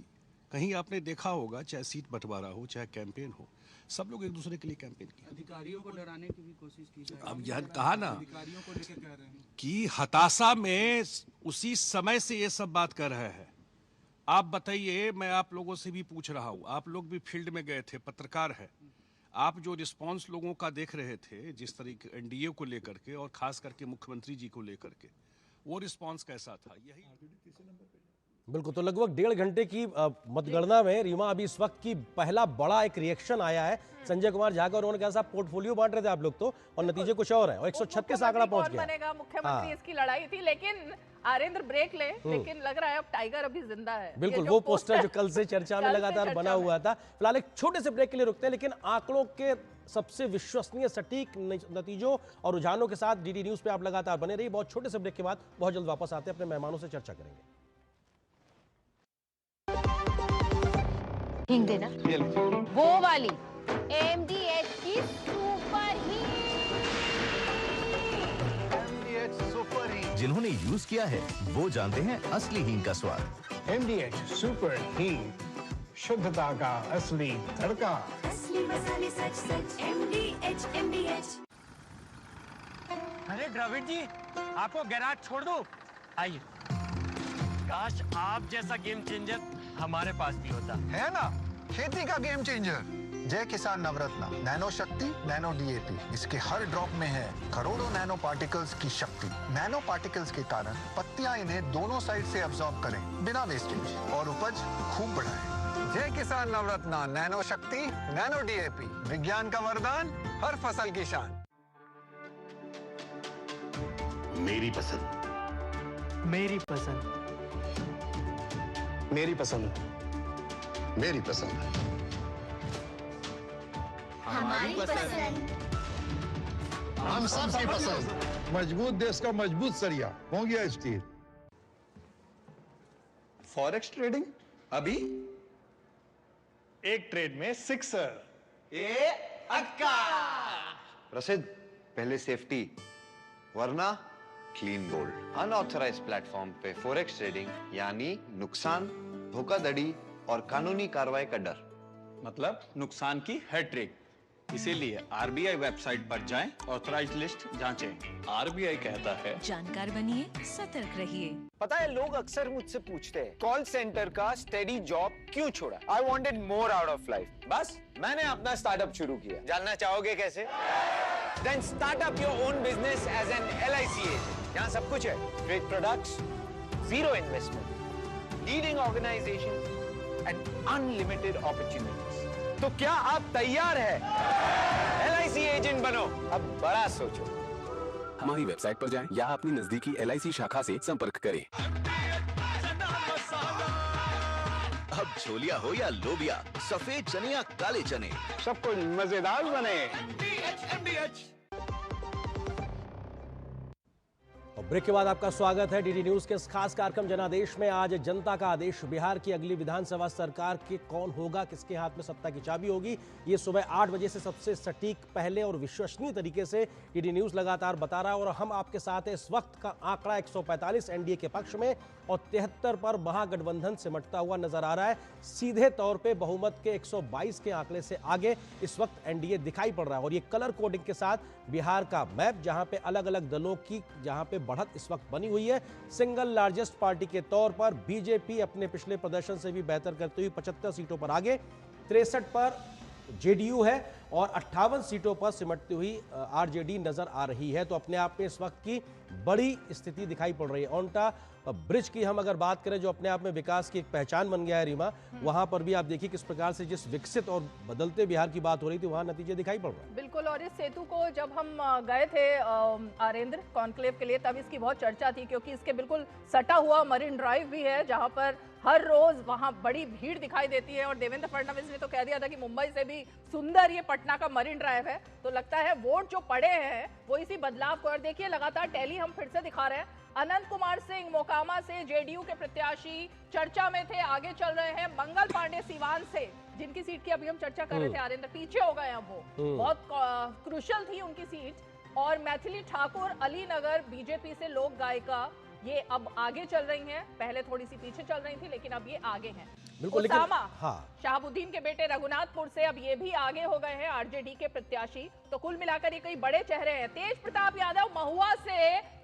कहीं आपने देखा होगा, चाहे सीट बंटवारा हो चाहे कैंपेन हो, सब लोग एक दूसरे के लिए कैंपेन किया। अधिकारियों को डराने की भी कोशिश की जाए। अब यह कहा ना अधिकारियों को लेकर कह रहे हैं कि हताशा में उसी समय से ये सब बात कर रहे हैं। आप बताइए, मैं आप लोगों से भी पूछ रहा हूँ, आप लोग भी फील्ड में गए थे, पत्रकार है, आप जो रिस्पांस लोगों का देख रहे थे जिस तरीके एनडीए को लेकर के और खास करके मुख्यमंत्री जी को लेकर के, वो रिस्पांस कैसा था? यही बिल्कुल। तो लगभग 1.5 घंटे की मतगणना में रीमा, अभी इस वक्त की पहला बड़ा एक रिएक्शन आया है संजय कुमार झा का। उन्होंने कहा साहब पोर्टफोलियो बांट रहे थे आप लोग तो, और नतीजे कुछ और है, और 136 आंकड़ा पहुंच गया। बनेगा मुख्यमंत्री, इसकी लड़ाई थी। लेकिन आरेंद्र ब्रेक ले, लेकिन लग रहा है अब टाइगर अभी जिंदा है। बिल्कुल, वो पोस्टर जो कल से चर्चा में लगातार बना हुआ था। फिलहाल एक छोटे से ब्रेक के लिए रुकते हैं, लेकिन आंकड़ों के सबसे विश्वसनीय सटीक नतीजों और रुझानों के साथ डीडी न्यूज पे आप लगातार बने रहिए। बहुत छोटे से ब्रेक के बाद बहुत जल्द वापस आते हैं, अपने मेहमानों से चर्चा करेंगे। हिंग देना, वो वाली MDH की सुपर हींग। जिन्होंने यूज किया है वो जानते हैं असली हींग का स्वाद। MDH सुपर हींग, शुद्धता का असली तड़का। असली मसाले सच सच MDH। अरे द्रविड़ जी, आपको गैराज छोड़ दो, आइए। काश आप जैसा गेम चेंजर हमारे पास भी होता है ना। खेती का गेम चेंजर जय किसान नवरत्ना नैनो शक्ति, नैनो DAP। इसके हर ड्रॉप में है करोड़ों नैनो पार्टिकल्स की शक्ति। नैनो पार्टिकल्स के कारण पत्तियां इन्हें दोनों साइड से अब्सॉर्ब करें बिना वेस्टेज, और उपज खूब बढ़ाएं। जय किसान नवरत्ना नैनो शक्ति, नैनो DAP, विज्ञान का वरदान, हर फसल की शान। मेरी पसंद, मेरी पसंद, मेरी पसंद, मेरी पसंद, हमारी पसंद, हम सबकी पसंद। मजबूत देश का मजबूत सरिया हो गया स्टील। फॉरेक्स ट्रेडिंग अभी एक ट्रेड में सिक्सर। प्रसिद्ध, पहले सेफ्टी वरना क्लीन बोल्ड। अनऑथराइज्ड प्लेटफॉर्म पे फॉरेक्स ट्रेडिंग यानी नुकसान, धोखाधड़ी और कानूनी कार्रवाई का डर, मतलब नुकसान की हैट्रिक। इसीलिए आरबीआई वेबसाइट पर जाएं, ऑथराइज्ड लिस्ट जांचें। आरबीआई कहता है जानकार बनिए, सतर्क रहिए। पता है, लोग अक्सर मुझसे पूछते हैं कॉल सेंटर का स्टेडी जॉब क्यों छोड़ा। I wanted more out of life. बस मैंने अपना स्टार्टअप शुरू किया। जानना चाहोगे कैसे? Then start up your own business as an LIC agent. यहाँ सब कुछ है, great products, zero investment, leading organization and unlimited opportunities. तो क्या आप तैयार हैं? LIC एजेंट बनो, अब बड़ा सोचो। हमारी वेबसाइट पर जाएं या अपनी नजदीकी LIC शाखा से संपर्क करें। अब छोलिया हो या लोबिया, सफेद चने या काले चने, सब कुछ मजेदार बने। और ब्रेक के बाद आपका स्वागत है डीडी न्यूज के इस खास कार्यक्रम जनादेश में। आज जनता का आदेश, बिहार की अगली विधानसभा सरकार के कौन होगा, किसके हाथ में सत्ता की चाबी होगी, ये सुबह 8 बजे से सबसे सटीक, पहले और विश्वसनीय तरीके से डीडी न्यूज लगातार बता रहा है। और हम आपके साथ हैं। इस वक्त का आंकड़ा 145 एनडीए के पक्ष में और 73 पर महागठबंधन सिमटता हुआ नजर आ रहा है। सीधे तौर पे बहुमत के 122 के आंकड़े से आगे इस वक्त एनडीए दिखाई पड़ रहा है। और ये कलर कोडिंग के साथ बिहार का मैप, जहां पे अलग अलग दलों की जहां पे बढ़त इस वक्त बनी हुई है। सिंगल लार्जेस्ट पार्टी के तौर पर बीजेपी अपने पिछले प्रदर्शन से भी बेहतर करते हुए 75 सीटों पर आगे, 63 पर जेडीयू है और 58 सीटों पर सिमटती हुई आरजेडी नजर आ रही है। तो अपने आप में इस वक्त की बड़ी स्थिति दिखाई पड़ रही है। ओंटा ब्रिज की हम अगर बात करें, जो अपने आप में विकास की एक पहचान बन गया है रीमा, वहां पर भी आप देखिए किस प्रकार से जिस विकसित और बदलते बिहार की बात हो रही थी, वहां नतीजे दिखाई पड़ रहे हैं। बिल्कुल। और इस सेतु को जब हम गए थे आरेंद्र कॉन्क्लेव के लिए, तब इसकी बहुत चर्चा थी, क्योंकि इसके बिल्कुल सटा हुआ मरीन ड्राइव भी है, जहां पर हर रोज वहां बड़ी भीड़ दिखाई देती है और देवेंद्र फडणवीस ने तो कह दिया था कि मुंबई से भी सुंदर ये पटना का मरीन ड्राइव है। तो लगता है वोट जो पड़े हैं वो इसी बदलाव को। और देखिए लगातार टैली हम फिर से दिखा रहे हैं। अनंत कुमार सिंह मोकामा से जेडीयू के प्रत्याशी चर्चा में थे, आगे चल रहे हैं। मंगल पांडे सीवान से, जिनकी सीट की अभी हम चर्चा कर रहे थे आरिंदर, पीछे हो गए हैं वो, बहुत क्रूशल थी उनकी सीट। और मैथिली ठाकुर अलीनगर बीजेपी से लोक गायिका, ये अब आगे चल रही हैं। पहले थोड़ी सी पीछे चल रही थी लेकिन अब ये आगे हैं। उसामा शाहबुद्दीन के बेटे रघुनाथपुर से अब ये भी आगे हो गए हैं, आरजेडी के प्रत्याशी। तो कुल मिलाकर ये कई बड़े चेहरे हैं। तेज प्रताप यादव महुआ से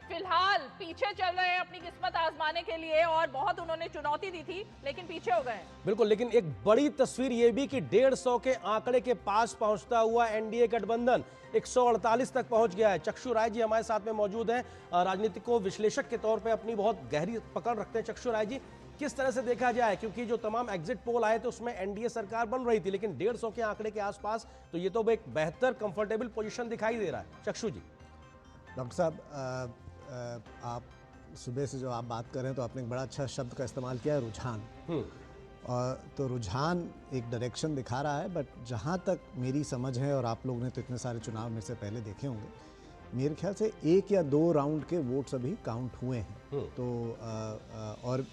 फिलहाल पीछे चल रहे हैं अपनी किस्मत आजमाने के लिए, और बहुत उन्होंने चुनौती दी थी लेकिन पीछे हो गए। बिल्कुल, लेकिन एक बड़ी तस्वीर ये भी कि 150 के आंकड़े के पास पहुंचता हुआ एनडीए गठबंधन 148 तक पहुंच गया है। चक्षु राय जी हमारे साथ में मौजूद हैं, राजनीतिक को विश्लेषक के तौर पे अपनी बहुत गहरी पकड़ रखते हैं। चक्षु राय जी, किस तरह से देखा जाए, क्योंकि जो तमाम एग्जिट पोल आए थे उसमें एनडीए सरकार बन रही थी, लेकिन 150 के आंकड़े के आसपास तो ये तो एक बेहतर कंफर्टेबल पोजीशन दिखाई दे रहा है। चक्षु जी। डॉक्टर साहब, आप सुबह से जो आप बात कर रहे हैं तो आपने एक बड़ा अच्छा शब्द का इस्तेमाल किया है, रुझान। और तो रुझान एक डायरेक्शन दिखा रहा है, बट जहाँ तक मेरी समझ है, और आप लोग ने तो इतने सारे चुनाव मेरे से पहले देखे होंगे, मेरे ख्याल से 1 या 2 राउंड के वोट्स अभी काउंट हुए हैं। तो और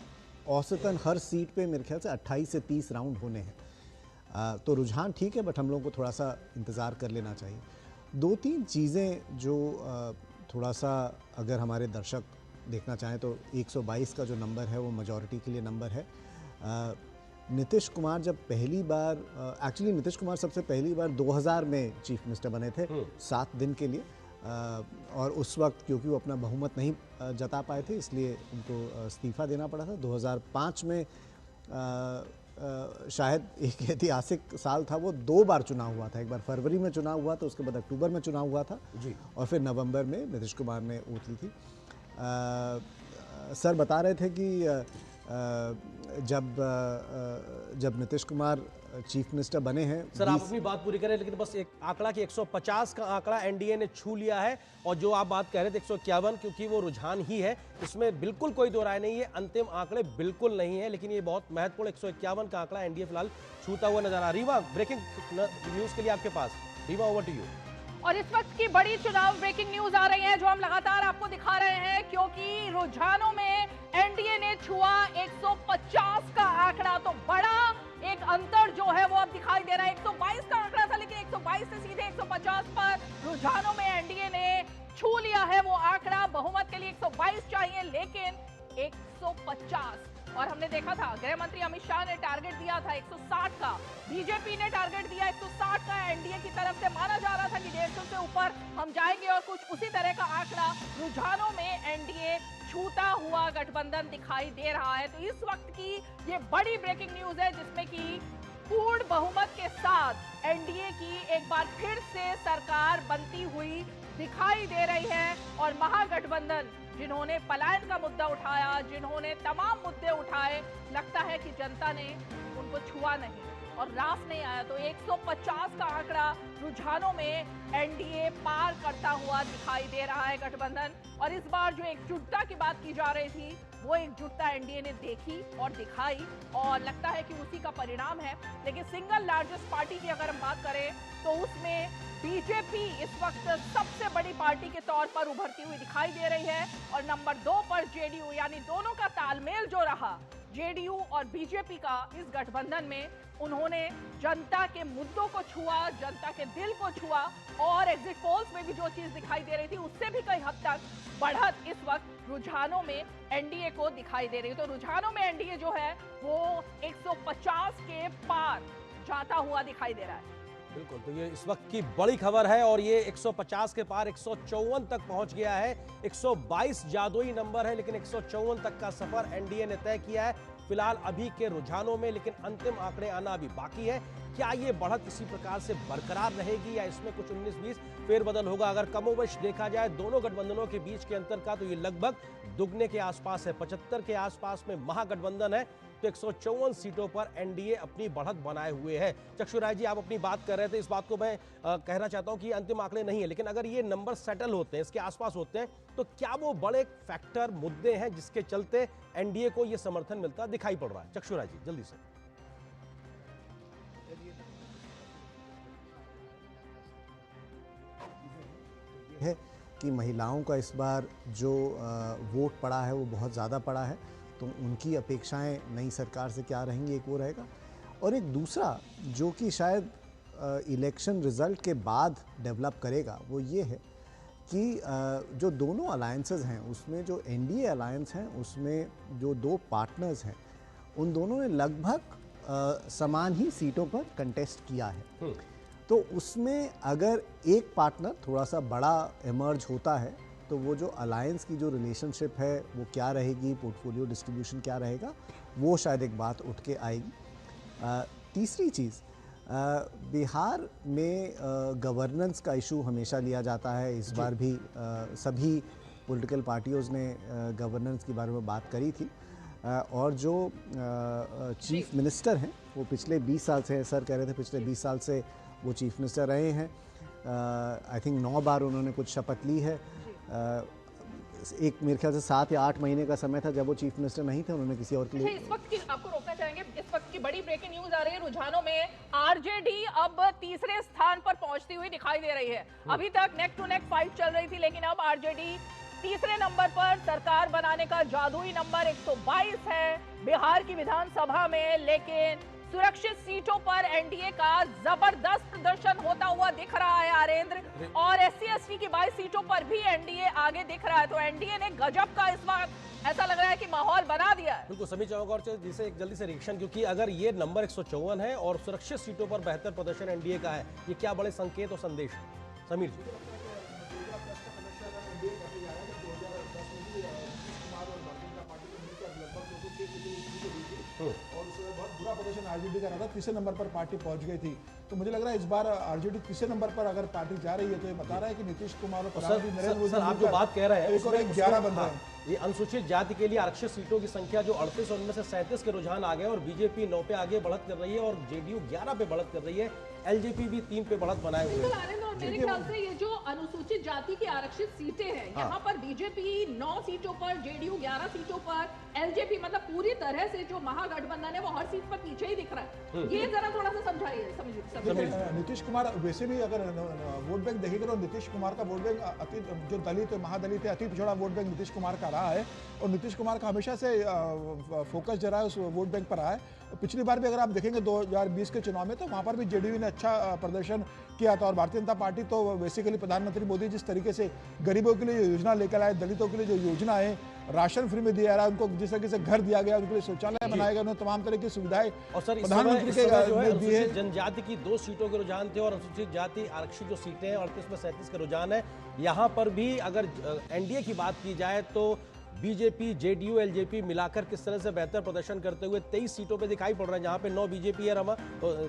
औसतन हर सीट पे मेरे ख्याल से 28 से 30 राउंड होने हैं। तो रुझान ठीक है, बट हम लोगों को थोड़ा सा इंतज़ार कर लेना चाहिए। 2-3 चीज़ें जो थोड़ा सा अगर हमारे दर्शक देखना चाहें तो 122 का जो नंबर है वो मेजॉरिटी के लिए नंबर है। नीतीश कुमार जब पहली बार, एक्चुअली नीतीश कुमार सबसे पहली बार 2000 में चीफ मिनिस्टर बने थे 7 दिन के लिए, और उस वक्त क्योंकि वो अपना बहुमत नहीं जता पाए थे इसलिए उनको इस्तीफा देना पड़ा था। 2005 में शायद एक ऐतिहासिक साल था, वो 2 बार चुनाव हुआ था। एक बार फरवरी में चुनाव हुआ था, उसके बाद अक्टूबर में चुनाव हुआ था जी, और फिर नवंबर में नीतीश कुमार ने ओथ ली थी। सर बता रहे थे कि जब नीतीश कुमार चीफ मिनिस्टर बने हैं। सर आप अपनी बात पूरी करें, लेकिन बस एक आंकड़ा कि 150 का आंकड़ा एनडीए ने छू लिया है, और जो आप बात कह रहे थे 151, क्योंकि वो रुझान ही है, इसमें बिल्कुल कोई दो राय नहीं है। अंतिम आंकड़े बिल्कुल नहीं है, लेकिन ये बहुत महत्वपूर्ण 151 का आंकड़ा एनडीए फिलहाल छूता हुआ नजर आ रहा है। रीवा, ब्रेकिंग न्यूज के लिए आपके पास। Rewa, over to you. और इस वक्त की बड़ी चुनाव ब्रेकिंग न्यूज आ रही है जो हम लगातार आपको दिखा रहे हैं, क्योंकि रुझानों में एनडीए ने छुआ 150 का आंकड़ा। तो बड़ा एक अंतर जो है वो अब दिखाई दे रहा है। 122 का आंकड़ा था, लेकिन 122 से सीधे 150 पर रुझानों में एनडीए ने छू लिया है वो आंकड़ा। बहुमत के लिए 122 चाहिए, लेकिन 150। और हमने देखा था गृह मंत्री अमित शाह ने टारगेट दिया था 160 का, बीजेपी ने टारगेट दिया 160 का। एनडीए की तरफ से माना जा रहा था कि 150 से ऊपर हम जाएंगे, और कुछ उसी तरह का आंकड़ा रुझानों में एनडीए छूता हुआ गठबंधन दिखाई दे रहा है। तो इस वक्त की ये बड़ी ब्रेकिंग न्यूज है, जिसमें कि पूर्ण बहुमत के साथ एनडीए की एक बार फिर से सरकार बनती हुई दिखाई दे रही है। और महागठबंधन जिन्होंने पलायन का मुद्दा उठाया, जिन्होंने तमाम मुद्दे उठाए, लगता है कि जनता ने उनको छुआ नहीं और रास नहीं आया। तो 150 का आंकड़ा रुझानों में एनडीए पार करता हुआ दिखाई दे रहा है गठबंधन। और इस बार जो एकजुटता की बात की जा रही थी, वो एकजुटता एनडीए ने देखी और दिखाई, और लगता है कि उसी का परिणाम है। लेकिन सिंगल लार्जेस्ट पार्टी की अगर हम बात करें तो उसमें बीजेपी इस वक्त सबसे बड़ी पार्टी के तौर पर उभरती हुई दिखाई दे रही है, और नंबर 2 पर जेडीयू, यानी दोनों का तालमेल जो रहा जेडीयू और बीजेपी का इस गठबंधन में, उन्होंने जनता के मुद्दों को छुआ, जनता के दिल को छुआ, और एग्जिट पोल्स में भी जो चीज दिखाई दे रही थी उससे भी कई हद तक बढ़त इस वक्त रुझानों में एनडीए को दिखाई दे रही है। तो रुझानों में एनडीए जो है वो 150 के पार जाता हुआ दिखाई दे रहा है। बिल्कुल, तो ये इस वक्त की बड़ी खबर है, और ये 150 के पार 154 तक पहुंच गया है। 122 जादुई नंबर है, लेकिन 154 तक का सफर एनडीए ने तय किया है फिलहाल अभी के रुझानों में, लेकिन अंतिम आंकड़े आना अभी बाकी है। क्या ये बढ़त इसी प्रकार से बरकरार रहेगी या इसमें कुछ 19-20 फेरबदल होगा? अगर कमोबेश देखा जाए दोनों गठबंधनों के बीच के अंतर का, तो ये लगभग दुगने के आसपास है। 75 के आसपास में महागठबंधन है, तो 154 सीटों पर एनडीए अपनी बढ़त बनाए हुए है। चक्षु राय जी, आप अपनी बात कर रहे थे, इस बात को मैं कहना चाहता हूं कि अंतिम आंकड़े नहीं है, लेकिन अगर ये नंबर सेटल होते हैं, इसके आसपास होते हैं, तो क्या वो बड़े फैक्टर मुद्दे हैं जिसके चलते एनडीए को यह समर्थन मिलता दिखाई पड़ रहा है। चक्षुराज जी जल्दी से। है कि महिलाओं का इस बार जो वोट पड़ा है वो बहुत ज़्यादा पड़ा है, तो उनकी अपेक्षाएं नई सरकार से क्या रहेंगी, एक वो रहेगा। और एक दूसरा जो कि शायद इलेक्शन रिजल्ट के बाद डेवलप करेगा वो ये है कि जो दोनों अलायंसेस हैं उसमें जो एनडीए अलायंस हैं उसमें जो दो पार्टनर्स हैं उन दोनों ने लगभग समान ही सीटों पर कंटेस्ट किया है। तो उसमें अगर एक पार्टनर थोड़ा सा बड़ा इमर्ज होता है तो वो जो अलायंस की जो रिलेशनशिप है वो क्या रहेगी, पोर्टफोलियो डिस्ट्रीब्यूशन क्या रहेगा, वो शायद एक बात उठ के आएगी। तीसरी चीज़, बिहार में गवर्नेंस का इशू हमेशा लिया जाता है। इस बार भी सभी पॉलिटिकल पार्टियों ने गवर्नेंस के बारे में बात करी थी और जो चीफ मिनिस्टर हैं वो पिछले 20 साल से, सर कह रहे थे पिछले 20 साल से वो चीफ मिनिस्टर रहे हैं। आई थिंक 9 बार उन्होंने कुछ शपथ ली है। एक मेरे ख्याल से 7 या 8 महीने का समय था जब वो चीफ मिनिस्टर नहीं थे, उन्होंने किसी और के लिए। इस वक्त की आपको रोकना चाहेंगे, इस वक्त की बड़ी ब्रेकिंग न्यूज आ रही है रुझानों में। आरजेडी अब तीसरे स्थान पर पहुंचती हुई दिखाई दे रही है। अभी तक नेक टू नेक फाइट चल रही थी, लेकिन अब आरजेडी तीसरे नंबर पर। सरकार बनाने का जादुई नंबर 122 है बिहार की विधानसभा में, लेकिन सुरक्षित सीटों पर एनडीए का जबरदस्त प्रदर्शन होता हुआ दिख रहा है आरेंद्र, और SC/ST की 22 सीटों पर भी एनडीए आगे दिख रहा है। तो एनडीए ने गजब का इस बार ऐसा लग रहा है कि माहौल बना दिया है। बिल्कुल समीर चौहान जिसे एक जल्दी से रिएक्शन, क्योंकि अगर ये नंबर 154 है और सुरक्षित सीटों पर बेहतर प्रदर्शन एनडीए का है, ये क्या बड़े संकेत और संदेश है समीर जी? और उसमें बहुत बुरा प्रदर्शन आरजेडी का रहा था, तीसरे नंबर पर पार्टी पहुंच गई थी। तो मुझे लग रहा है इस बार आरजेडी तीसरे नंबर पर अगर पार्टी जा रही है तो ये बता रहा है कि नीतीश कुमार और प्रधानमंत्री नरेंद्र मोदी, आप जो बात कह रहे हैं उसमें 11 बन रहे हैं। ये अनुसूचित जाति के लिए आरक्षित सीटों की संख्या जो 38 उनमें से 37 के रुझान आ गए और बीजेपी 9 पे आगे बढ़त कर रही है और जेडीयू 11 पे बढ़त कर रही है, एलजेपी भी 3 पे बढ़त बनाए हुए है। मेरे ख्याल से ये जो अनुसूचित जाति की आरक्षित सीटें हैं, यहाँ पर बीजेपी 9 सीटों पर, जेडीयू 11 सीटों पर, एलजेपी मतलब पूरी तरह से जो महागठबंधन है वो हर सीट पर पीछे ही दिख रहा है। ये जरा थोड़ा सा समझाइए। नीतीश कुमार वैसे भी अगर वोट बैंक देखेगा तो नीतीश कुमार का वोट बैंक अति जो दलित महादलित है, अति पिछड़ा वोट बैंक नीतीश कुमार का रहा है और नीतीश कुमार का हमेशा से फोकस जो रहा है उस वोट बैंक पर रहा है। पिछली बार भी अगर आप देखेंगे 2020 के चुनाव में तो वहाँ पर भी जेडीयू ने अच्छा प्रदर्शन किया था और भारतीय जनता पार्टी तो बेसिकली प्रधानमंत्री मोदी जिस तरीके से गरीबों के लिए योजना लेकर आए, दलितों के लिए जो योजना है, राशन फ्री में दिया रहा है, उनको जिस तरीके से घर दिया गया, उनके लिए शौचालय बनाया गया, उन्हें तमाम तरह की सुविधाएं और सर प्रधानमंत्री के दी है। जनजाति की 2 सीटों के रुझान थे और अनुसूचित जाति आरक्षित जो सीटें हैं 38 में 37 के रुझान है। यहाँ पर भी अगर एनडीए की बात की जाए तो बीजेपी, जेडीयू, एलजेपी मिलाकर किस तरह से बेहतर प्रदर्शन करते हुए 23 सीटों पे दिखाई पड़ रहा है, जहां पे 9 बीजेपी है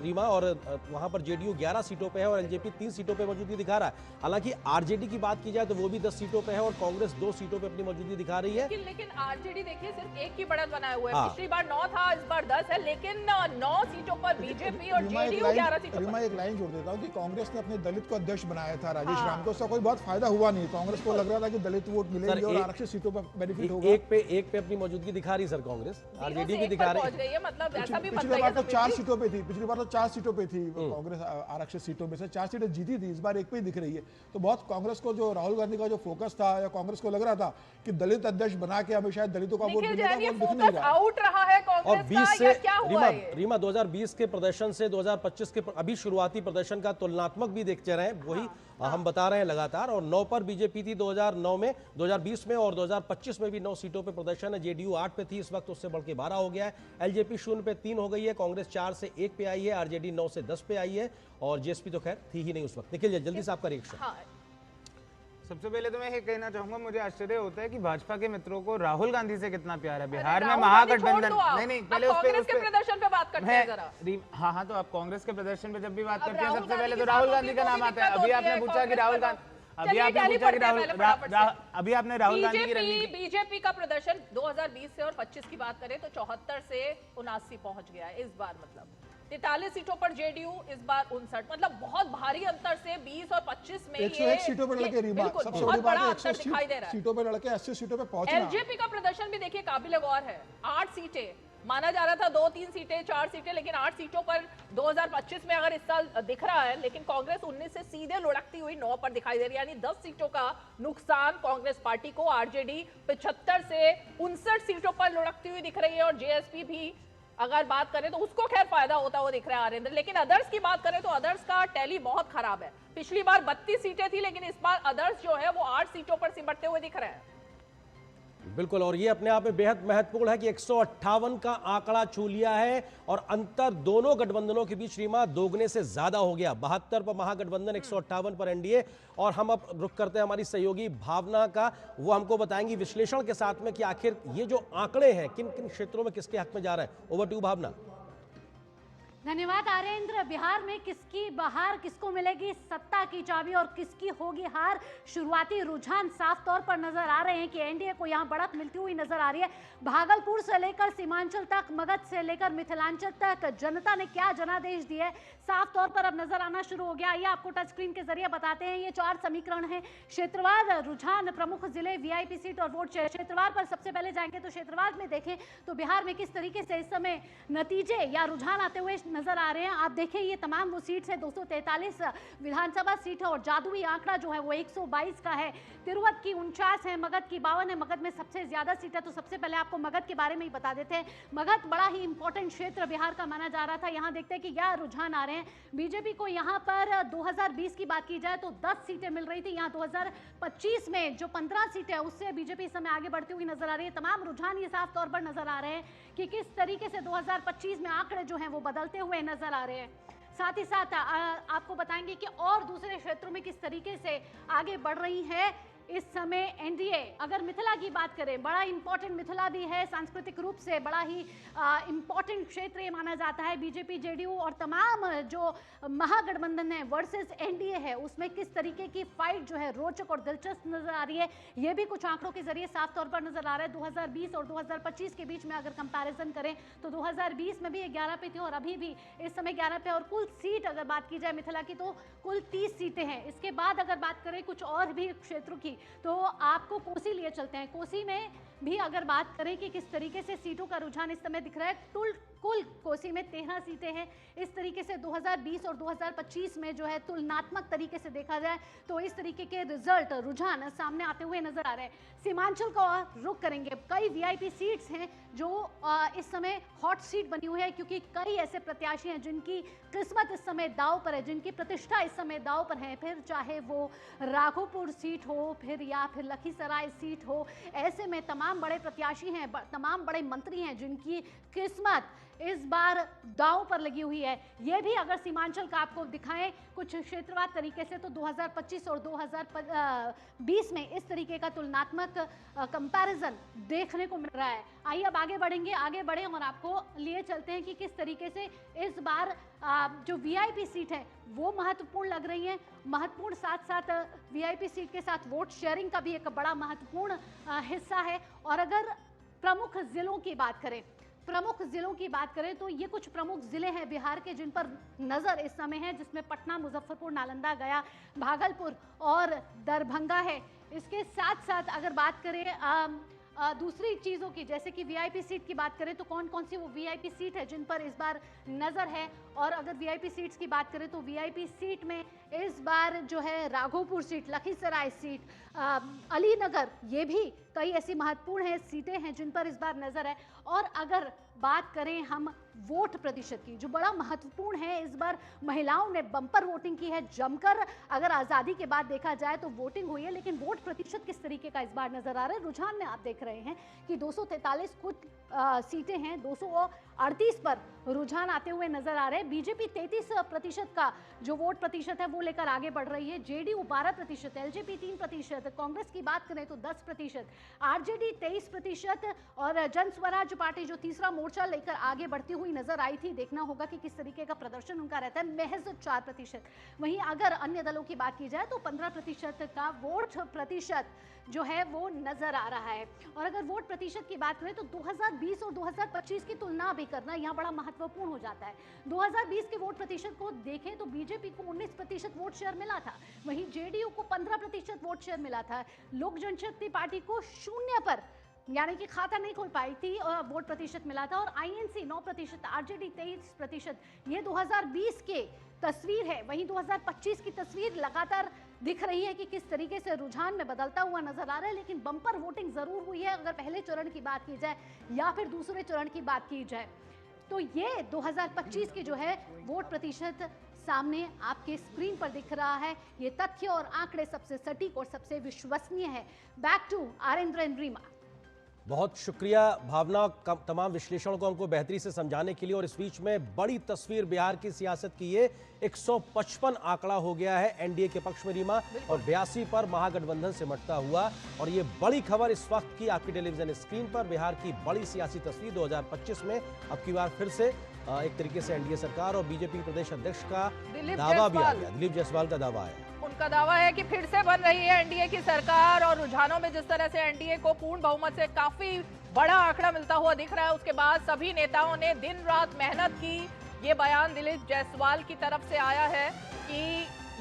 रीमा और वहां पर जेडीयू 11 सीटों पे है और एलजेपी 3 सीटों पे मौजूदगी दिखा रहा है। हालांकि आरजेडी की बात की जाए तो वो भी 10 सीटों पे है और कांग्रेस 2 सीटों पे अपनी मौजूदगी दिखा रही है। लेकिन आरजेडी देखिए सिर्फ एक की बढ़त बनाए हुए है। पिछली बार 9 था, इस बार 10 है, लेकिन 9 सीटों पर बीजेपी और जेडीयू 11 सीटों पर। मैं एक लाइन जोड़ देता हूँ कि कांग्रेस ने अपने दलित को अध्यक्ष बनाया था राजेश राम को, उसका कोई बहुत फायदा हुआ नहीं। कांग्रेस को लग रहा था कि दलित वोट मिलेंगे और आरक्षित सीटों पर बेनिफिट होगा। एक पे अपनी मौजूदगी दिखा रही सर कांग्रेस, आरजेडी भी दिखा रही है। मतलब ऐसा भी पिछली बार तो 4 सीटों पे थी, पिछली बार तो 4 सीटों पे थी कांग्रेस, आरक्षित सीटों में से 4 सीटें जीती थी, इस बार एक पे ही दिख रही है। तो बहुत कांग्रेस को जो राहुल गांधी का जो फोकस था या कांग्रेस को लग रहा था कि दलित अध्यक्ष बना के हमें शायद दलितों का वोट मिलेगा, वो दिख नहीं रहा। आउट रहा है कांग्रेस और 20 से क्या हुआ है? रीमा 2020 के प्रदर्शन से 2025 के अभी शुरुआती प्रदर्शन का तुलनात्मक भी देखते रहे, वही हम बता रहे हैं लगातार। और 9 पर बीजेपी थी 2009 में, 2020 में और 2025 में भी 9 सीटों पे प्रदर्शन है। जेडीयू 8 पे थी, इस वक्त उससे बढ़ के 12 हो गया है। एलजेपी 0 पे 3 हो गई है, कांग्रेस 4 से 1 पे आई है, आरजेडी 9 से 10 पे आई है और जेएसपी तो खैर थी ही नहीं उस वक्त। निखिल जल्दी से आपका रिएक्शन। सबसे पहले तो मैं ये कहना चाहूंगा, मुझे आश्चर्य होता है कि भाजपा के मित्रों को राहुल गांधी से कितना प्यार है। बिहार में महागठबंधन नहीं पहले कांग्रेस के प्रदर्शन पे बात करते हैं जरा। हाँ तो आप कांग्रेस के प्रदर्शन पे जब भी बात करते हैं सबसे पहले तो राहुल गांधी का नाम आता है। अभी आपने पूछा कि राहुल गांधी, अभी आपने राहुल गांधी की रणनीति, बीजेपी का प्रदर्शन 2020 से और 25 की बात करें तो 74 से 79 पहुंच गया है इस बार। मतलब 43 सीटों पर जेडीयू, इस बार 59, मतलब बहुत भारी अंतर से 20 और 25 में 101 सीटों पर लड़के रीमा, सबसे बड़ी बात है 100 सीटों पर लड़के 80 सीटों पर पहुंचना। एलजेपी का प्रदर्शन भी देखिए काबिल गौर है। 8 सीटें माना जा रहा था, 2-3 सीटें 4 सीटें, लेकिन 8 सीटों पर 2025 में अगर इस साल दिख रहा है, लेकिन कांग्रेस 19 से सीधे लुढ़कती हुई 9 पर दिखाई दे रही है, यानी 10 सीटों का नुकसान कांग्रेस पार्टी को। आरजेडी 75 से 59 सीटों पर लुढ़कती हुई दिख रही है, और जेएसपी भी अगर बात करें तो उसको खैर फायदा होता हुआ दिख रहा है आरेंद्र। लेकिन अदर्स की बात करें तो अदर्स का टैली बहुत खराब है। पिछली बार 32 सीटें थी, लेकिन इस बार अदर्स जो है वो 8 सीटों पर सिमटते हुए दिख रहे हैं। बिल्कुल, और ये अपने आप में बेहद महत्वपूर्ण है कि 158 का आंकड़ा छू लिया है और अंतर दोनों गठबंधनों के बीच रीमा दोगुने से ज्यादा हो गया। 72 पर महागठबंधन, 158 पर एनडीए। और हम अब रुख करते हैं हमारी सहयोगी भावना का, वो हमको बताएंगी विश्लेषण के साथ में कि आखिर ये जो आंकड़े हैं किन किन क्षेत्रों में किसके हक में जा रहे हैं। ओवर टू भावना। धन्यवाद आरेंद्र। बिहार में किसकी बहार, किसको मिलेगी सत्ता की चाबी और किसकी होगी हार, शुरुआती रुझान साफ तौर पर नजर आ रहे हैं कि एनडीए को यहां बढ़त मिलती हुई नजर आ रही है। भागलपुर से लेकर सीमांचल तक, मगध से लेकर मिथिलांचल तक जनता ने क्या जनादेश दिया है साफ तौर पर अब नजर आना शुरू हो गया। आइए आपको टच स्क्रीन के जरिए बताते हैं। ये 4 समीकरण हैं। क्षेत्रवार रुझान, प्रमुख जिले, वीआईपी सीट और वोट शेयर। क्षेत्रवार पर सबसे पहले जाएंगे तो क्षेत्रवार में देखें तो बिहार में किस तरीके से इस समय नतीजे या रुझान आते हुए नजर आ रहे हैं। आप देखिए ये तमाम वो सीट्स है, 243 विधानसभा सीट है और जादुई आंकड़ा जो है वो 122 का है। तिरहुत की 49 है, मगध की 52 है। मगध में सबसे ज्यादा सीट है, तो सबसे पहले आपको मगध के बारे में ही बता देते हैं। मगध बड़ा ही इंपॉर्टेंट क्षेत्र बिहार का माना जा रहा था। यहाँ देखते हैं कि क्या रुझान आ रहे हैं। बीजेपी को यहाँ पर 2020 की बात की जाए तो 10 सीटें मिल रही थी। यहाँ 2025 में जो 15 सीटें है उससे बीजेपी इस समय आगे बढ़ती हुई नजर आ रही है। तमाम रुझान ये साफ तौर पर नजर आ रहे हैं कि किस तरीके से 2025 में आंकड़े जो हैं वो बदलते हुए नजर आ रहे हैं। साथ ही साथ आपको बताएंगे कि और दूसरे क्षेत्रों में किस तरीके से आगे बढ़ रही है इस समय एनडीए। अगर मिथिला की बात करें, बड़ा इंपॉर्टेंट मिथिला भी है, सांस्कृतिक रूप से बड़ा ही इंपॉर्टेंट क्षेत्र ये माना जाता है। बीजेपी, जेडीयू और तमाम जो महागठबंधन है वर्सेस एनडीए है, उसमें किस तरीके की फाइट जो है रोचक और दिलचस्प नजर आ रही है, ये भी कुछ आंकड़ों के जरिए साफ तौर पर नजर आ रहा है। 2020 और 2025 के बीच में अगर कंपैरिजन करें तो 2020 में भी 11 पे थे और अभी भी इस समय 11 पे, और कुल सीट अगर बात की जाए मिथिला की तो कुल 30 सीटें हैं। इसके बाद अगर बात करें कुछ और भी क्षेत्रों की तो आपको कोसी लिए चलते हैं। कोसी में भी अगर बात करें कि किस तरीके से सीटों का रुझान इस समय दिख रहा है, कुल कोसी में 13 सीटें हैं। इस तरीके से 2020 और 2025 में जो है तुलनात्मक तरीके से देखा जाए तो इस तरीके के रिजल्ट, रुझान सामने आते हुए नजर आ रहे हैं। सीमांचल का रुख करेंगे। कई वीआईपी सीट्स हैं जो इस समय हॉट सीट बनी हुई है, क्योंकि कई ऐसे प्रत्याशी हैं जिनकी किस्मत इस समय दाव पर है, जिनकी प्रतिष्ठा इस समय दाव पर है। फिर चाहे वो राघोपुर सीट हो, फिर या फिर लखीसराय सीट हो, ऐसे में तमाम बड़े प्रत्याशी हैं, तमाम बड़े मंत्री हैं जिनकी किस्मत इस बार दांव पर लगी हुई है। ये भी अगर सीमांचल का आपको दिखाएं कुछ क्षेत्रवार तरीके से तो 2025 और 2020 में इस तरीके का तुलनात्मक कंपैरिजन देखने को मिल रहा है। आइए अब आगे बढ़ें और आपको लिए चलते हैं कि किस तरीके से इस बार जो वीआईपी सीट है वो महत्वपूर्ण लग रही है। महत्वपूर्ण साथ साथ वीआईपी सीट के साथ वोट शेयरिंग का भी एक बड़ा महत्वपूर्ण हिस्सा है। और अगर प्रमुख जिलों की बात करें तो ये कुछ प्रमुख जिले हैं बिहार के जिन पर नजर इस समय है, जिसमें पटना, मुजफ्फरपुर, नालंदा, गया, भागलपुर और दरभंगा है। इसके साथ साथ अगर बात करें दूसरी चीज़ों की, जैसे कि वीआईपी सीट की बात करें तो कौन कौन सी वो वीआईपी सीट है जिन पर इस बार नज़र है। और अगर वीआईपी सीट्स की बात करें तो वीआईपी सीट में इस बार जो है राघोपुर सीट, लखीसराय सीट, अलीनगर, ये भी कई ऐसी महत्वपूर्ण सीटें हैं जिन पर इस बार नज़र है। और अगर बात करें हम वोट प्रतिशत की, जो बड़ा महत्वपूर्ण है, इस बार महिलाओं ने बम्पर वोटिंग की है जमकर। अगर आज़ादी के बाद देखा जाए तो वोटिंग हुई है, लेकिन वोट प्रतिशत किस तरीके का इस बार नजर आ रहा है। रुझान में आप देख रहे हैं कि 243 कुछ सीटें हैं, 238 पर रुझान आते हुए नजर आ रहे हैं। बीजेपी 33% का जो वोट प्रतिशत है वो लेकर आगे बढ़ रही है। जेडीयू 12%, एलजेपी 3%, कांग्रेस की बात करें तो 10%, आरजेडी 23% और जन स्वराज पार्टी जो तीसरा मोर्चा लेकर आगे बढ़ती हुई नजर आई थी। देखना होगा कि किस तरीके का प्रदर्शन उनका रहता है, महज 4%। वहीं अगर अन्य दलों की बात की जाए तो 15% का वोट प्रतिशत जो है वो नजर आ रहा है। और अगर वोट प्रतिशत की बात करें तो 2020 और 2025 की तुलना भी करना यहाँ बड़ा महत्वपूर्ण हो जाता है। 2020 के वोट प्रतिशत को देखें तो बीजेपी को 19% वोट शेयर मिला था, वहीं जेडीयू को 15% वोट शेयर मिला था, लोक जनशक्ति पार्टी को 0 पर यानी कि खाता नहीं खोल पाई थी और वोट प्रतिशत मिला था, और आईएनसी 9%, आरजेडी 23%। ये 2020 के तस्वीर है। वहीं 2025 की तस्वीर लगातार दिख रही है कि किस तरीके से रुझान में बदलता हुआ नजर आ रहा है, लेकिन बम्पर वोटिंग जरूर हुई है अगर पहले चरण की बात की जाए या फिर दूसरे चरण की बात की जाए। तो ये 2025 की जो है वोट प्रतिशत सामने आपके स्क्रीन पर दिख रहा है। ये तथ्य और आंकड़े सबसे सटीक और सबसे विश्वसनीय है। Back to Arendra and Reema. बहुत शुक्रिया भावना, तमाम विश्लेषण को हमको बेहतरी से समझाने के लिए। और इस बीच में बड़ी तस्वीर बिहार की सियासत की ये 155 आंकड़ा हो गया है एनडीए के पक्ष में रीमा, और 82 पर महागठबंधन सिमटता हुआ। और ये बड़ी खबर इस वक्त की आपकी टेलीविजन स्क्रीन पर, बिहार की बड़ी सियासी तस्वीर 2025 में अब की बार फिर से एक तरीके से एनडीए सरकार और बीजेपी प्रदेश अध्यक्ष का दावा भी आ गया। दिलीप जायसवाल का दावा आया। उनका दावा है कि फिर से बन रही है एनडीए की सरकार, और रुझानों में जिस तरह से एनडीए को पूर्ण बहुमत से काफी बड़ा आंकड़ा मिलता हुआ दिख रहा है, उसके बाद सभी नेताओं ने दिन रात मेहनत की। ये बयान दिलीप जायसवाल की तरफ से आया है कि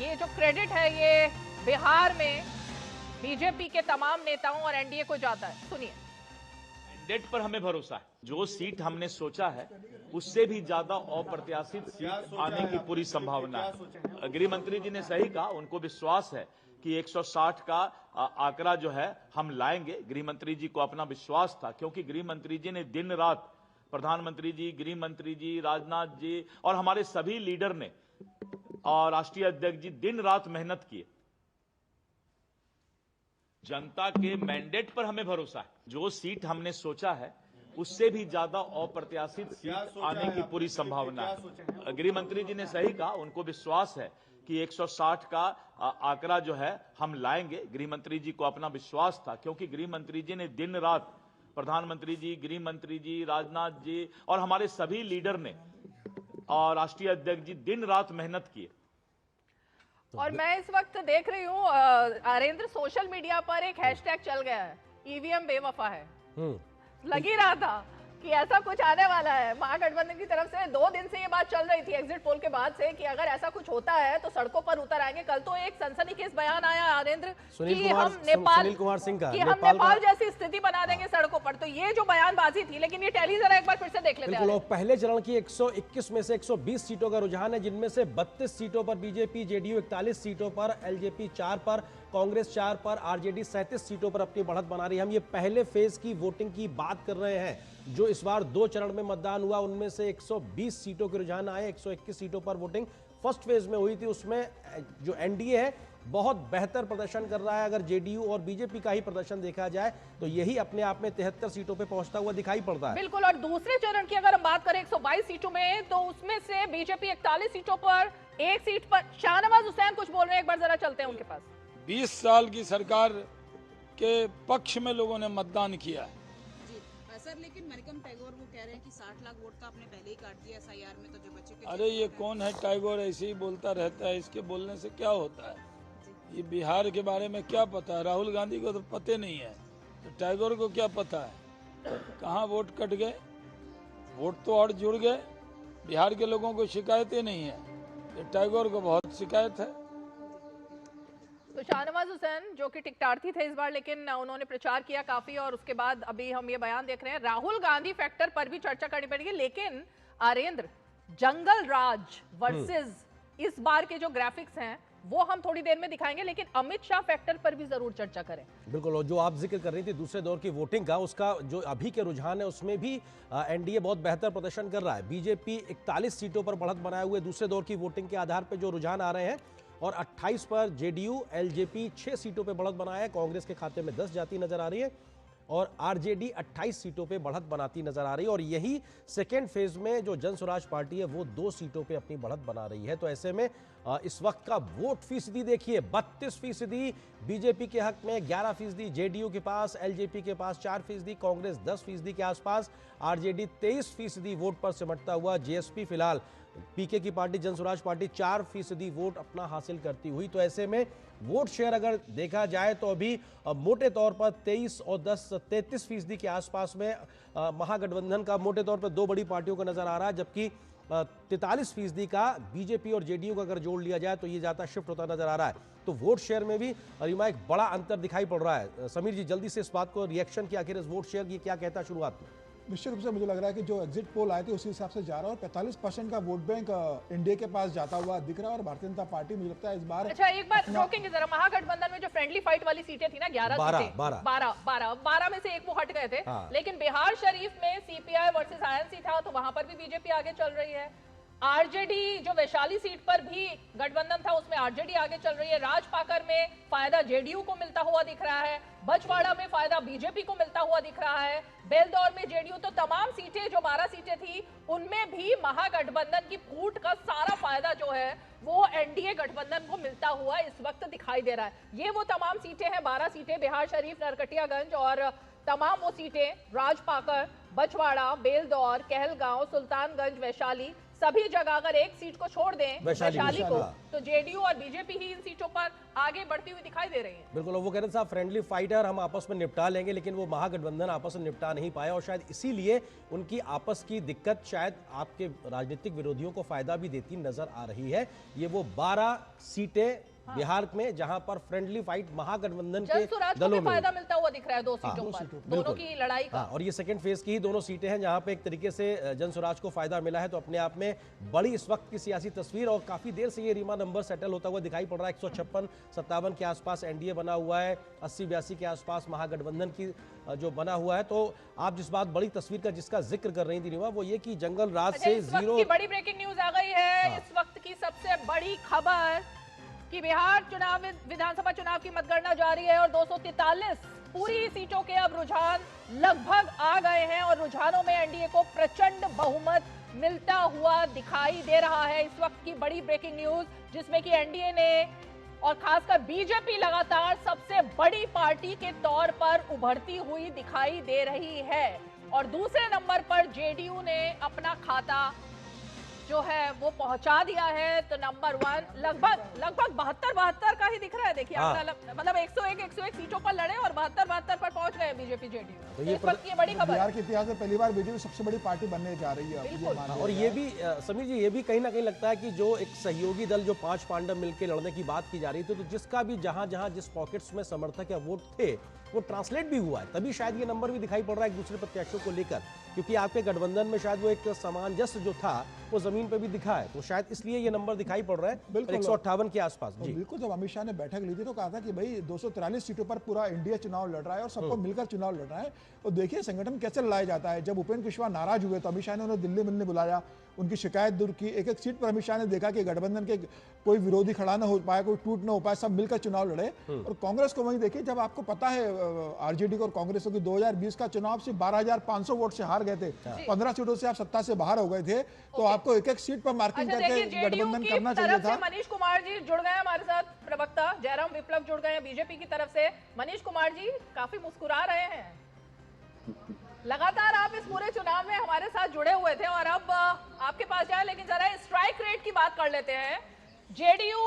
ये जो क्रेडिट है ये बिहार में बीजेपी के तमाम नेताओं और एनडीए को जाता है। सुनिए। मैंडेट पर हमें भरोसा है, जो सीट हमने सोचा है उससे भी ज्यादा अप्रत्याशित सीट आने की पूरी संभावना है। गृह मंत्री जी ने सही कहा, उनको विश्वास है कि 160 का आंकड़ा जो है हम लाएंगे। गृह मंत्री जी को अपना विश्वास था, क्योंकि गृह मंत्री जी ने दिन रात, प्रधानमंत्री जी, गृह मंत्री जी, राजनाथ जी और हमारे सभी लीडर ने और राष्ट्रीय अध्यक्ष जी दिन रात मेहनत किए। जनता के मैंडेट पर हमें भरोसा है, जो सीट हमने सोचा है उससे भी ज्यादा अप्रत्याशित सीट आने की पूरी संभावना है। गृह मंत्री जी ने सही कहा, उनको विश्वास है कि 160 का आंकड़ा जो है हम लाएंगे। गृह मंत्री जी को अपना विश्वास था, क्योंकि गृह मंत्री जी ने दिन रात, प्रधानमंत्री जी, गृह मंत्री जी, राजनाथ जी और हमारे सभी लीडर ने और राष्ट्रीय अध्यक्ष जी दिन रात मेहनत किए। और मैं इस वक्त देख रही हूँ आरेंद्र, सोशल मीडिया पर एक हैशटैग चल गया है, ईवीएम बेवफा है। लग ही रहा था कि ऐसा कुछ आने वाला है। महागठबंधन की तरफ से 2 दिन से ये बात चल रही थी एग्जिट पोल के बाद से कि अगर ऐसा कुछ होता है तो सड़कों पर उतर आएंगे। कल तो एक सनसनीखेज बयान आया आरेंद्र कि हम नेपाल सिंह का, नेपाल जैसी स्थिति बना देंगे सड़कों पर। तो ये जो बयानबाजी थी, लेकिन ये टैली जरा एक बार फिर से देख लेते हैं। पहले चरण की 121 में से 120 सीटों का रुझान है, जिनमें से 32 सीटों पर बीजेपी, जेडीयू 41 सीटों पर, एलजेपी 4 पर, कांग्रेस 4 पर, आरजेडी 37 सीटों पर अपनी बढ़त बना रही है। हम ये पहले फेज की वोटिंग की बात कर रहे हैं, जो इस बार 2 चरण में मतदान हुआ, उनमें से 120 सीटों के रुझान आए। 121 सीटों पर वोटिंग फर्स्ट फेज में हुई थी, उसमें जो एनडीए है बहुत बेहतर प्रदर्शन कर रहा है। अगर जेडीयू और बीजेपी का ही प्रदर्शन देखा जाए तो यही अपने आप में 73 सीटों पे पहुंचता हुआ दिखाई पड़ता है। बिल्कुल। और दूसरे चरण की अगर हम बात करें 122 सीटों में, तो उसमें से बीजेपी 41 सीटों पर, 1 सीट पर शाहनवाज हुसैन कुछ बोल रहे हैं, एक बार जरा चलते हैं उनके पास। 20 साल की सरकार के पक्ष में लोगों ने मतदान किया है। सर, लेकिन मरियम टैगोर वो कह रहे हैं कि 60 लाख वोट का आपने पहले ही काट दिया एसआईआर में, तो जो बच्चे के अरे ये कौन है टैगोर, ऐसे ही बोलता रहता है, इसके बोलने से क्या होता है? ये बिहार के बारे में क्या पता है? राहुल गांधी को तो पते नहीं है, तो टैगोर को क्या पता है? कहाँ वोट कट गए, वोट तो और जुड़ गए। बिहार के लोगों को शिकायतें नहीं है, ये टैगोर को बहुत शिकायत है। तो शाहनवाज हुसैन जो कि टिकटार्थी थे इस बार, लेकिन उन्होंने प्रचार किया काफी, और उसके बाद अभी हम ये बयान देख रहे हैं। राहुल गांधी फैक्टर पर भी चर्चा करनी पड़ेगी, लेकिन आरेंद्र, जंगल राज वर्सेस इस बार के जो ग्राफिक्स हैं वो हम थोड़ी देर में दिखाएंगे, लेकिन अमित शाह फैक्टर पर भी जरूर चर्चा करें। बिल्कुल। और जो आप जिक्र कर रही थी दूसरे दौर की वोटिंग का, उसका जो अभी के रुझान है उसमें भी एनडीए बहुत बेहतर प्रदर्शन कर रहा है। बीजेपी 41 सीटों पर बढ़त बनाए हुए दूसरे दौर की वोटिंग के आधार पर जो रुझान आ रहे हैं, और 28 पर जेडीयू, एलजेपी 6 सीटों पर बढ़त बनाया है। कांग्रेस के खाते में 10 जाती नजर आ रही है। और आरजेडी 28 सीटों पे बढ़त बनाती नजर आ रही है और यही सेकेंड फेज में जो जन स्वराज पार्टी है वो 2 सीटों पे अपनी बढ़त बना रही है। तो ऐसे में इस वक्त का वोट फीसदी देखिए 32% बीजेपी के हक में, 11% जेडीयू के पास, एलजेपी के पास 4%, कांग्रेस 10% के आसपास, आरजेडी 23% वोट पर सिमटता हुआ, जेएसपी फिलहाल पीके की पार्टी जन स्वराज पार्टी 4% वोट अपना हासिल करती हुई। तो ऐसे में वोट शेयर अगर देखा जाए तो अभी मोटे तौर पर 23 और 10 33% के आसपास में महागठबंधन का मोटे तौर पर 2 बड़ी पार्टियों का नजर आ रहा है, जबकि 43% का बीजेपी और जेडीयू का अगर जोड़ लिया जाए तो ये ज्यादा शिफ्ट होता नजर आ रहा है। तो वोट शेयर में भी रिमा एक बड़ा अंतर दिखाई पड़ रहा है। समीर जी जल्दी से इस बात को रिएक्शन की, आखिर इस वोट शेयर की क्या कहता है शुरुआत में? निश्चित रूप से मुझे लग रहा है कि जो एग्जिट पोल आए थे उसी हिसाब से जा रहा है और 45% का वोट बैंक इंडिया के पास जाता हुआ दिख रहा है और भारतीय जनता पार्टी मुझे लगता है इस बार अच्छा एक बार रोकेंगे जरा, महागठबंधन में जो फ्रेंडली फाइट वाली सीटें थी ना 12 में से एक वो हट गए थे। लेकिन बिहार शरीफ में सीपीआई वर्सेस आईएनसी था तो वहां पर भी बीजेपी आगे चल रही है। आरजेडी जो वैशाली सीट पर भी गठबंधन था उसमें आरजेडी आगे चल रही है। राजपाकर में फायदा जेडीयू को मिलता हुआ दिख रहा है, बछवाड़ा में फायदा बीजेपी को मिलता हुआ दिख रहा है, बेलदौर में जेडीयू। तो तमाम सीटें जो 12 सीटें थी उनमें भी महागठबंधन की फूट का सारा फायदा जो है वो एनडीए गठबंधन को मिलता हुआ इस वक्त दिखाई दे रहा है। ये वो तमाम सीटें हैं, 12 सीटें, बिहार शरीफ, नरकटियागंज और तमाम वो सीटें राजपाकर, बछवाड़ा, बेलदौर, कहलगांव, सुल्तानगंज, वैशाली, सभी जगह अगर एक सीट को छोड़ दें वैशाली को तो जेडीयू और बीजेपी ही इन सीटों पर आगे बढ़ती हुई दिखाई दे रही है। बिल्कुल, वो कह रहे साहब फ्रेंडली फाइटर हम आपस में निपटा लेंगे, लेकिन वो महागठबंधन आपस में निपटा नहीं पाया और शायद इसीलिए उनकी आपस की दिक्कत शायद आपके राजनीतिक विरोधियों को फायदा भी देती नजर आ रही है। ये वो 12 सीटें बिहार में जहां पर फ्रेंडली फाइट महागठबंधन के दलों में फायदा मिलता हुआ दिख रहा है 2 सीटों पर, दोनों की लड़ाई का। और ये सेकंड फेज की ही दोनों सीटें हैं जहां पे एक तरीके से जन स्वराज को फायदा मिला है। तो अपने आप में बड़ी इस वक्त की सियासी तस्वीर और काफी देर से ये रीमा नंबर सेटल होता हुआ दिखाई पड़ रहा है। 156-57 के आसपास एनडीए बना हुआ है, 80-82 के आसपास महागठबंधन की जो बना हुआ है। तो आप जिस बात बड़ी तस्वीर का जिसका जिक्र कर रही थी रीमा वो ये कि जंगल राज से जीरो बड़ी ब्रेकिंग न्यूज आ गई है। इस वक्त की सबसे बड़ी खबर कि बिहार चुनाव विधानसभा चुनाव की मतगणना जारी है और 243 पूरी सीटों के अब रुझान लगभग आ गए हैं और रुझानों में एनडीए को प्रचंड बहुमत मिलता हुआ दिखाई दे रहा है। इस वक्त की बड़ी ब्रेकिंग न्यूज जिसमें कि एनडीए ने और खासकर बीजेपी लगातार सबसे बड़ी पार्टी के तौर पर उभरती हुई दिखाई दे रही है और दूसरे नंबर पर जेडीयू ने अपना खाता जो है वो पहुंचा दिया है। तो नंबर 1 लगभग 72 का ही दिख रहा है। देखिए मतलब 101 सीटों पर लड़े और 72 पर पहुंच गए बीजेपी जेडीयू। तो ये बड़ी खबर बिहार के इतिहास में पहली बार बीजेपी सबसे बड़ी पार्टी बनने जा रही है। और ये भी समीर जी ये भी कहीं ना कहीं लगता है कि जो एक सहयोगी दल जो 5 पांडव मिलकर लड़ने की बात की जा रही थी तो जिसका भी जहां जहां जिस पॉकेट्स में समर्थक या वोट थे वो ट्रांसलेट भी हुआ है, तभी शायद ये नंबर भी दिखाई पड़ रहा है एक दूसरे प्रत्याशियों को लेकर, क्योंकि आपके गठबंधन में शायद वो एक सामंजस्य जो था वो जमीन पे भी दिखा है, तो शायद इसलिए ये नंबर दिखाई पड़ रहा है 158 के आसपास। जी बिल्कुल, जब अमित शाह ने बैठक ली थी तो कहा था कि भाई 243 सीटों पर पूरा इंडिया चुनाव लड़ रहा है और सबको मिलकर चुनाव लड़ रहा है। और देखिए संगठन कैसे लड़ाया जाता है। जब उपेंद्र कुशवाहा नाराज हुए तो अमित शाह ने उन्हें दिल्ली मिलने बुलाया, उनकी शिकायत दूर की। एक एक सीट पर अमित शाह ने देखा कि गठबंधन के कोई विरोधी खड़ा ना हो पाए, कोई टूट ना हो पाए, सब मिलकर चुनाव लड़े। और कांग्रेस को वहीं देखिए, जब आपको पता है आरजेडी और कांग्रेस की 2020 का चुनाव सिर्फ 12,500 वोट से हार गए थे, 15 सीटों से आप सत्ता से बाहर हो गए थे, तो आपको एक एक सीट पर मार्किंग करके गठबंधन करना चाहिए था। मनीष कुमार जी जुड़ गए हमारे साथ, प्रवक्ता जयराम विप्लव जुड़ गए बीजेपी की तरफ से। मनीष कुमार जी काफी मुस्कुरा रहे हैं, लगातार आप इस पूरे चुनाव में हमारे साथ जुड़े हुए थे और अब आपके पास जाए, लेकिन जरा स्ट्राइक रेट की बात कर लेते हैं। जेडीयू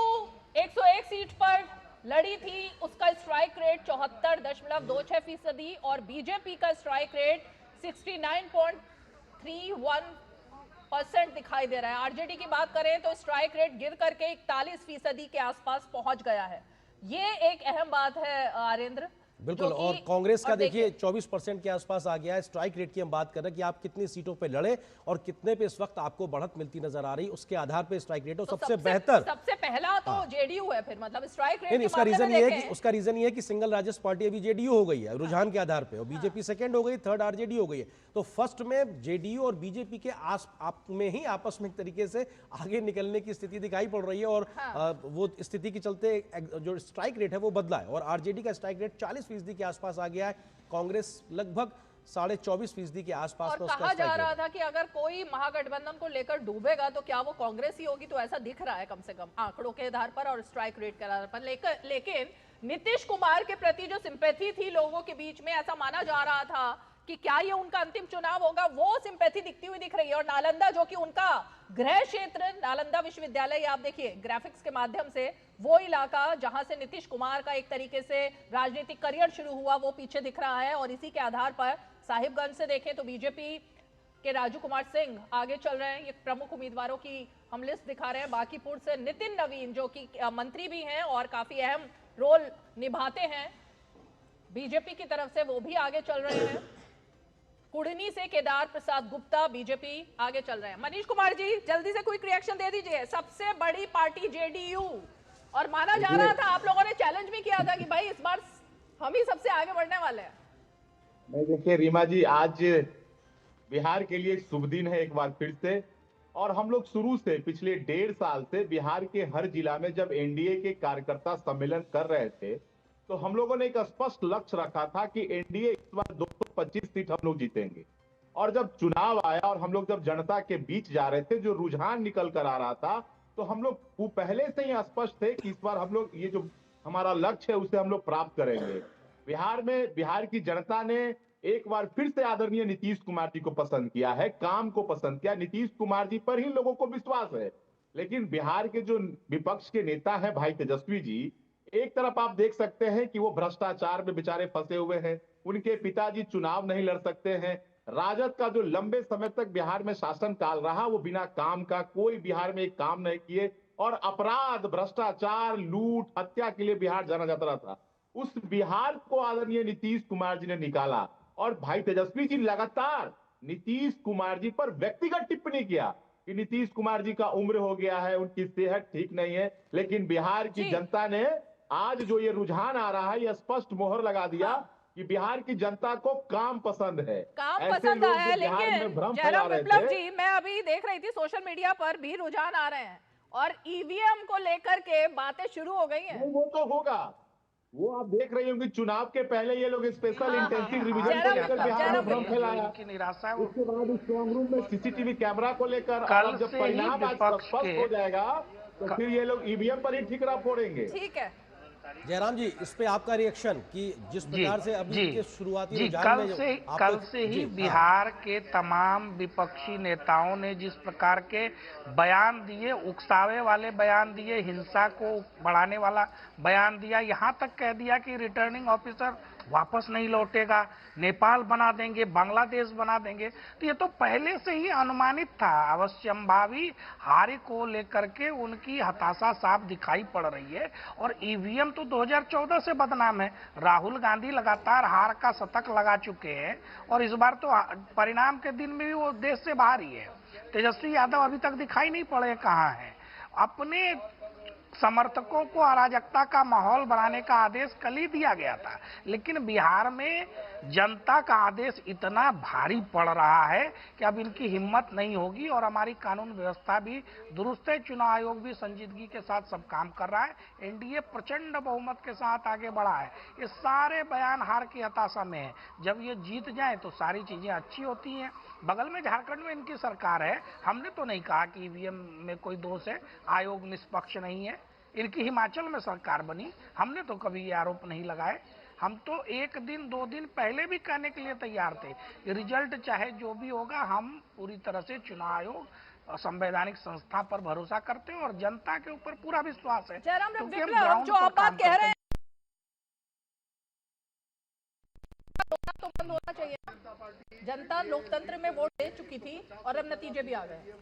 101 सीट पर लड़ी थी, उसका स्ट्राइक रेट 74.26% और बीजेपी का स्ट्राइक रेट 69.31% दिखाई दे रहा है। आरजेडी की बात करें तो स्ट्राइक रेट गिर करके 41% के आसपास पहुंच गया है। ये एक अहम बात है आरेंद्र। बिल्कुल, और कांग्रेस का देखिए 24% के आसपास आ गया है। स्ट्राइक रेट की हम बात कर रहे हैं कि आप कितनी सीटों पे लड़े और कितने पे इस वक्त आपको बढ़त मिलती नजर आ रही, उसके आधार पे स्ट्राइक रेट। और तो सबसे बेहतर सबसे पहला तो जेडीयू है, फिर मतलब स्ट्राइक रेट उसका रीजन ये है कि सिंगल लार्जेस्ट पार्टी अभी जेडीयू हो गई है रुझान के आधार पे, और बीजेपी सेकंड हो गई, थर्ड आरजेडी हो गई है। तो फर्स्ट में जेडीयू और बीजेपी के आप में ही आपस में एक तरीके से आगे निकलने की स्थिति दिखाई पड़ रही है और वो स्थिति के चलते जो स्ट्राइक रेट है वो बदला है और आरजेडी का स्ट्राइक रेट 25% के आसपास आ गया है। कांग्रेस लगभग 24.5% के आसपास और में कहा जा रहा था कि अगर कोई महागठबंधन को लेकर डूबेगा तो क्या वो कांग्रेस ही होगी, तो ऐसा दिख रहा है कम से कम आंकड़ों के आधार पर और स्ट्राइक रेट के आधार पर। लेकिन नीतीश कुमार के प्रति जो सिंपैथी थी लोगों के बीच में, ऐसा माना जा रहा था कि क्या ये उनका अंतिम चुनाव होगा, वो सिंपैथी दिखती हुई दिख रही है। और नालंदा जो कि उनका गृह क्षेत्र, नालंदा विश्वविद्यालय, आप देखिए ग्राफिक्स के माध्यम से वो इलाका जहां से नीतीश कुमार का एक तरीके से राजनीतिक करियर शुरू हुआ, वो पीछे दिख रहा है। और इसी के आधार पर साहिबगंज से देखें तो बीजेपी के राजू कुमार सिंह आगे चल रहे हैं। ये प्रमुख उम्मीदवारों की हम लिस्ट दिखा रहे हैं। बांकीपुर से नितिन नवीन जो कि मंत्री भी हैं और काफी अहम रोल निभाते हैं बीजेपी की तरफ से, वो भी आगे चल रहे हैं। कुड़नी से केदार प्रसाद गुप्ता बीजेपी आगे चल रहे हैं। मनीष कुमार जी जल्दी से क्विक रिएक्शन दे दीजिए। सबसे बड़ी पार्टी जेडीयू, और माना जा रहा था, आप लोगों ने चैलेंज भी किया था कि भाई इस बार हम ही सबसे आगे बढ़ने वाले हैं। नहीं देखिए रीमा जी, आज बिहार के लिए शुभ दिन है एक बार फिर से। और हम लोग शुरू से पिछले 1.5 साल से बिहार के हर जिला में जब एनडीए के कार्यकर्ता सम्मेलन कर रहे थे तो हम लोगों ने एक स्पष्ट लक्ष्य रखा था कि एनडीए इस बार 225 सीट हम लोग जीतेंगे। और जब चुनाव आया और हम लोग जब जनता के बीच जा रहे थे, जो रुझान निकल कर आ रहा था, तो हम लोग पहले से ही स्पष्ट थे कि इस बार हम लोग ये जो हमारा लक्ष्य है उसे हम लोग प्राप्त करेंगे। बिहार की जनता ने एक बार फिर से आदरणीय नीतीश कुमार जी को पसंद किया है, काम को पसंद किया। नीतीश कुमार जी पर ही लोगों को विश्वास है। लेकिन बिहार के जो विपक्ष के नेता हैं भाई तेजस्वी जी, एक तरफ आप देख सकते हैं कि वो भ्रष्टाचार में बेचारे फंसे हुए हैं, उनके पिताजी चुनाव नहीं लड़ सकते हैं। राजद का जो लंबे समय तक बिहार में शासन काल रहा, वो बिना काम का कोई बिहार में एक काम नहीं किए और अपराध, भ्रष्टाचार, लूट, हत्या के लिए बिहार जाना जाता था। उस बिहार को आदरणीय नीतीश कुमार जी ने निकाला। और भाई तेजस्वी जी लगातार नीतीश कुमार जी पर व्यक्तिगत टिप्पणी किया कि नीतीश कुमार जी का उम्र हो गया है, उनकी सेहत ठीक नहीं है। लेकिन बिहार की जनता ने आज जो ये रुझान आ रहा है, ये स्पष्ट मोहर लगा दिया कि बिहार की जनता को काम पसंद है, काम ऐसे पसंद लोग है। जो बिहार में लेकिन भ्रम फैला जयराम रहे विप्लव थे, जी, मैं अभी देख रही थी सोशल मीडिया पर भी रुझान आ रहे हैं और ईवीएम को लेकर के बातें शुरू हो गई हैं। वो तो होगा, वो आप देख रही होंगी। चुनाव के पहले ये लोग स्पेशल इंटेंसिव रिवीजन को लेकर बिहार में भ्रम फैलाया। उसके बाद स्ट्रांग रूम में सीसीटीवी कैमरा को लेकर, और जब परिणाम आज स्पष्ट हो जाएगा तो फिर ये लोग ईवीएम पर ही ठिकरा फोड़ेंगे। ठीक है जयराम जी, इस पे आपका रिएक्शन कि जिस प्रकार से अभी के शुरुआती रुझान कल में से ही बिहार के तमाम विपक्षी नेताओं ने जिस प्रकार के बयान दिए, उकसावे वाले बयान दिए, हिंसा को बढ़ाने वाला बयान दिया, यहाँ तक कह दिया कि रिटर्निंग ऑफिसर वापस नहीं लौटेगा, नेपाल बना देंगे, बांग्लादेश बना देंगे। तो ये तो पहले से ही अनुमानित था। अवश्यंभावी हार को लेकर के उनकी हताशा साफ दिखाई पड़ रही है। और ईवीएम तो 2014 से बदनाम है। राहुल गांधी लगातार हार का शतक लगा चुके हैं और इस बार तो परिणाम के दिन में भी वो देश से बाहर ही है। तेजस्वी यादव अभी तक दिखाई नहीं पड़े कहाँ हैं। अपने समर्थकों को अराजकता का माहौल बनाने का आदेश कल ही दिया गया था, लेकिन बिहार में जनता का आदेश इतना भारी पड़ रहा है कि अब इनकी हिम्मत नहीं होगी। और हमारी कानून व्यवस्था भी दुरुस्त है, चुनाव आयोग भी संजीदगी के साथ सब काम कर रहा है, एनडीए प्रचंड बहुमत के साथ आगे बढ़ा है। ये सारे बयान हार की हताशा में है। जब ये जीत जाए तो सारी चीजें अच्छी होती हैं। बगल में झारखंड में इनकी सरकार है, हमने तो नहीं कहा कि ईवीएम में कोई दोष है, आयोग निष्पक्ष नहीं है। इनकी हिमाचल में सरकार बनी, हमने तो कभी ये आरोप नहीं लगाए। हम तो 1 दिन 2 दिन पहले भी कहने के लिए तैयार थे, रिजल्ट चाहे जो भी होगा, हम पूरी तरह से चुनाव आयोग संवैधानिक संस्था पर भरोसा करते हैं और जनता के ऊपर पूरा विश्वास है। जो आप बात कह रहे हैं तो बंद होना चाहिए। जनता लोकतंत्र में वोट दे चुकी थी और अब नतीजे भी आ गए।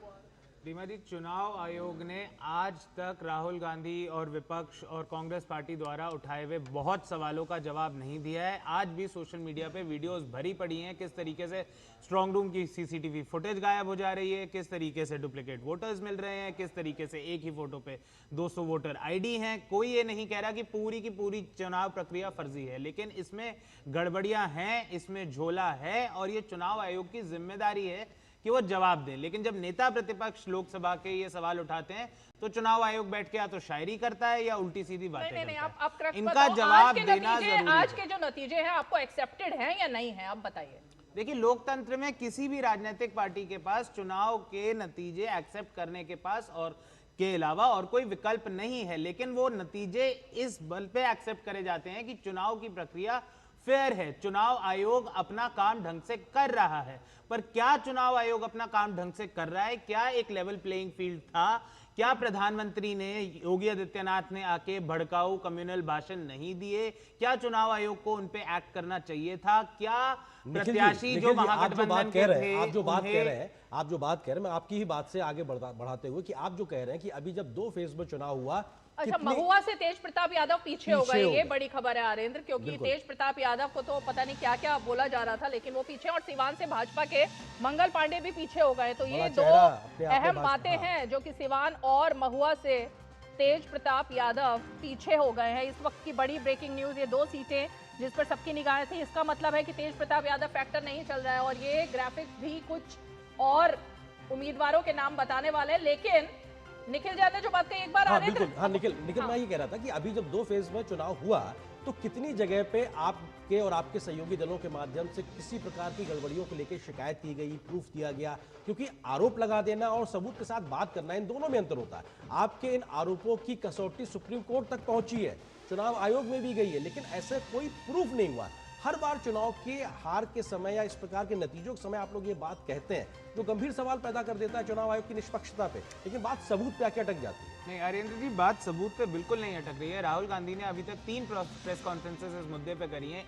रीमा जी, चुनाव आयोग ने आज तक राहुल गांधी और विपक्ष और कांग्रेस पार्टी द्वारा उठाए हुए बहुत सवालों का जवाब नहीं दिया है। आज भी सोशल मीडिया पे वीडियोस भरी पड़ी हैं, किस तरीके से स्ट्रांग रूम की सीसीटीवी फुटेज गायब हो जा रही है, किस तरीके से डुप्लीकेट वोटर्स मिल रहे हैं, किस तरीके से एक ही फोटो पे 200 वोटर आईडी हैं। कोई ये नहीं कह रहा कि पूरी की पूरी चुनाव प्रक्रिया फर्जी है, लेकिन इसमें गड़बड़ियां हैं, इसमें झोला है और ये चुनाव आयोग की जिम्मेदारी है कि वो जवाब दें। लेकिन जब नेता प्रतिपक्ष लोकसभा के ये सवाल उठाते हैं तो चुनाव आयोग बैठ के या तो शायरी करता है या उल्टी सीधी बातें करता है। आप क्रक्स इनका बताओ, जवाब देना जरूरी है। आज के जो नतीजे हैं आपको एक्सेप्टेड हैं या नहीं है, आप बताइए। देखिए, लोकतंत्र में किसी भी राजनीतिक पार्टी के पास चुनाव के नतीजे एक्सेप्ट करने के पास और के अलावा और कोई विकल्प नहीं है, लेकिन वो नतीजे इस बल पे एक्सेप्ट करे जाते हैं कि चुनाव की प्रक्रिया फेयर है, चुनाव आयोग अपना काम ढंग से कर रहा है। पर क्या चुनाव आयोग अपना काम ढंग से कर रहा है? क्या एक लेवल प्लेइंग फील्ड था? क्या प्रधानमंत्री ने, योगी आदित्यनाथ ने आके भड़काऊ कम्युनल भाषण नहीं दिए? क्या चुनाव आयोग को उन पे एक्ट करना चाहिए था? क्या प्रत्याशी जो महागठबंधन के थे, आप जो बात कह रहे हैं, मैं आपकी ही बात से आगे बढ़ाते हुए कि आप जो कह रहे हैं कि अभी जब 2 फेज में चुनाव हुआ, अच्छा, महुआ से तेज प्रताप यादव पीछे हो गए, ये बड़ी खबर है आरेंद्र, क्योंकि तेज प्रताप यादव को तो पता नहीं क्या क्या बोला जा रहा था, लेकिन वो पीछे, और सिवान से भाजपा के मंगल पांडे भी पीछे हो गए। तो ये 2 अहम बातें हैं जो कि सिवान और महुआ से तेज प्रताप यादव पीछे हो गए हैं। इस वक्त की बड़ी ब्रेकिंग न्यूज, ये 2 सीटें जिस पर सबकी निगाहें थी, इसका मतलब है कि तेज प्रताप यादव फैक्टर नहीं चल रहा है, और ये ग्राफिक्स भी कुछ और उम्मीदवारों के नाम बताने वाले हैं। लेकिन निखिल जी ने जो बात कही, एक बार निखिल, मैं ये कह रहा था कि अभी जब 2 फेज में चुनाव हुआ तो कितनी जगह पे आपके और आपके सहयोगी दलों के माध्यम से किसी प्रकार की गड़बड़ियों को लेकर शिकायत की गई, प्रूफ दिया गया? क्योंकि आरोप लगा देना और सबूत के साथ बात करना, इन दोनों में अंतर होता है। आपके इन आरोपों की कसौटी सुप्रीम कोर्ट तक पहुंची है, चुनाव आयोग में भी गई है, लेकिन ऐसे कोई प्रूफ नहीं हुआ। हर बार चुनाव के हार के समय या इस प्रकार के नतीजों के समय आप लोग ये बात कहते हैं, जो गंभीर सवाल पैदा कर देता है चुनाव आयोग की निष्पक्षता पे, लेकिन बात सबूत पे आके अटक जाती है। नहीं अरेंद्र जी, बात सबूत पे बिल्कुल नहीं अटक रही है। राहुल गांधी ने अभी तक 3 प्रेस कॉन्फ्रेंसेस इस मुद्दे पे करी हैं,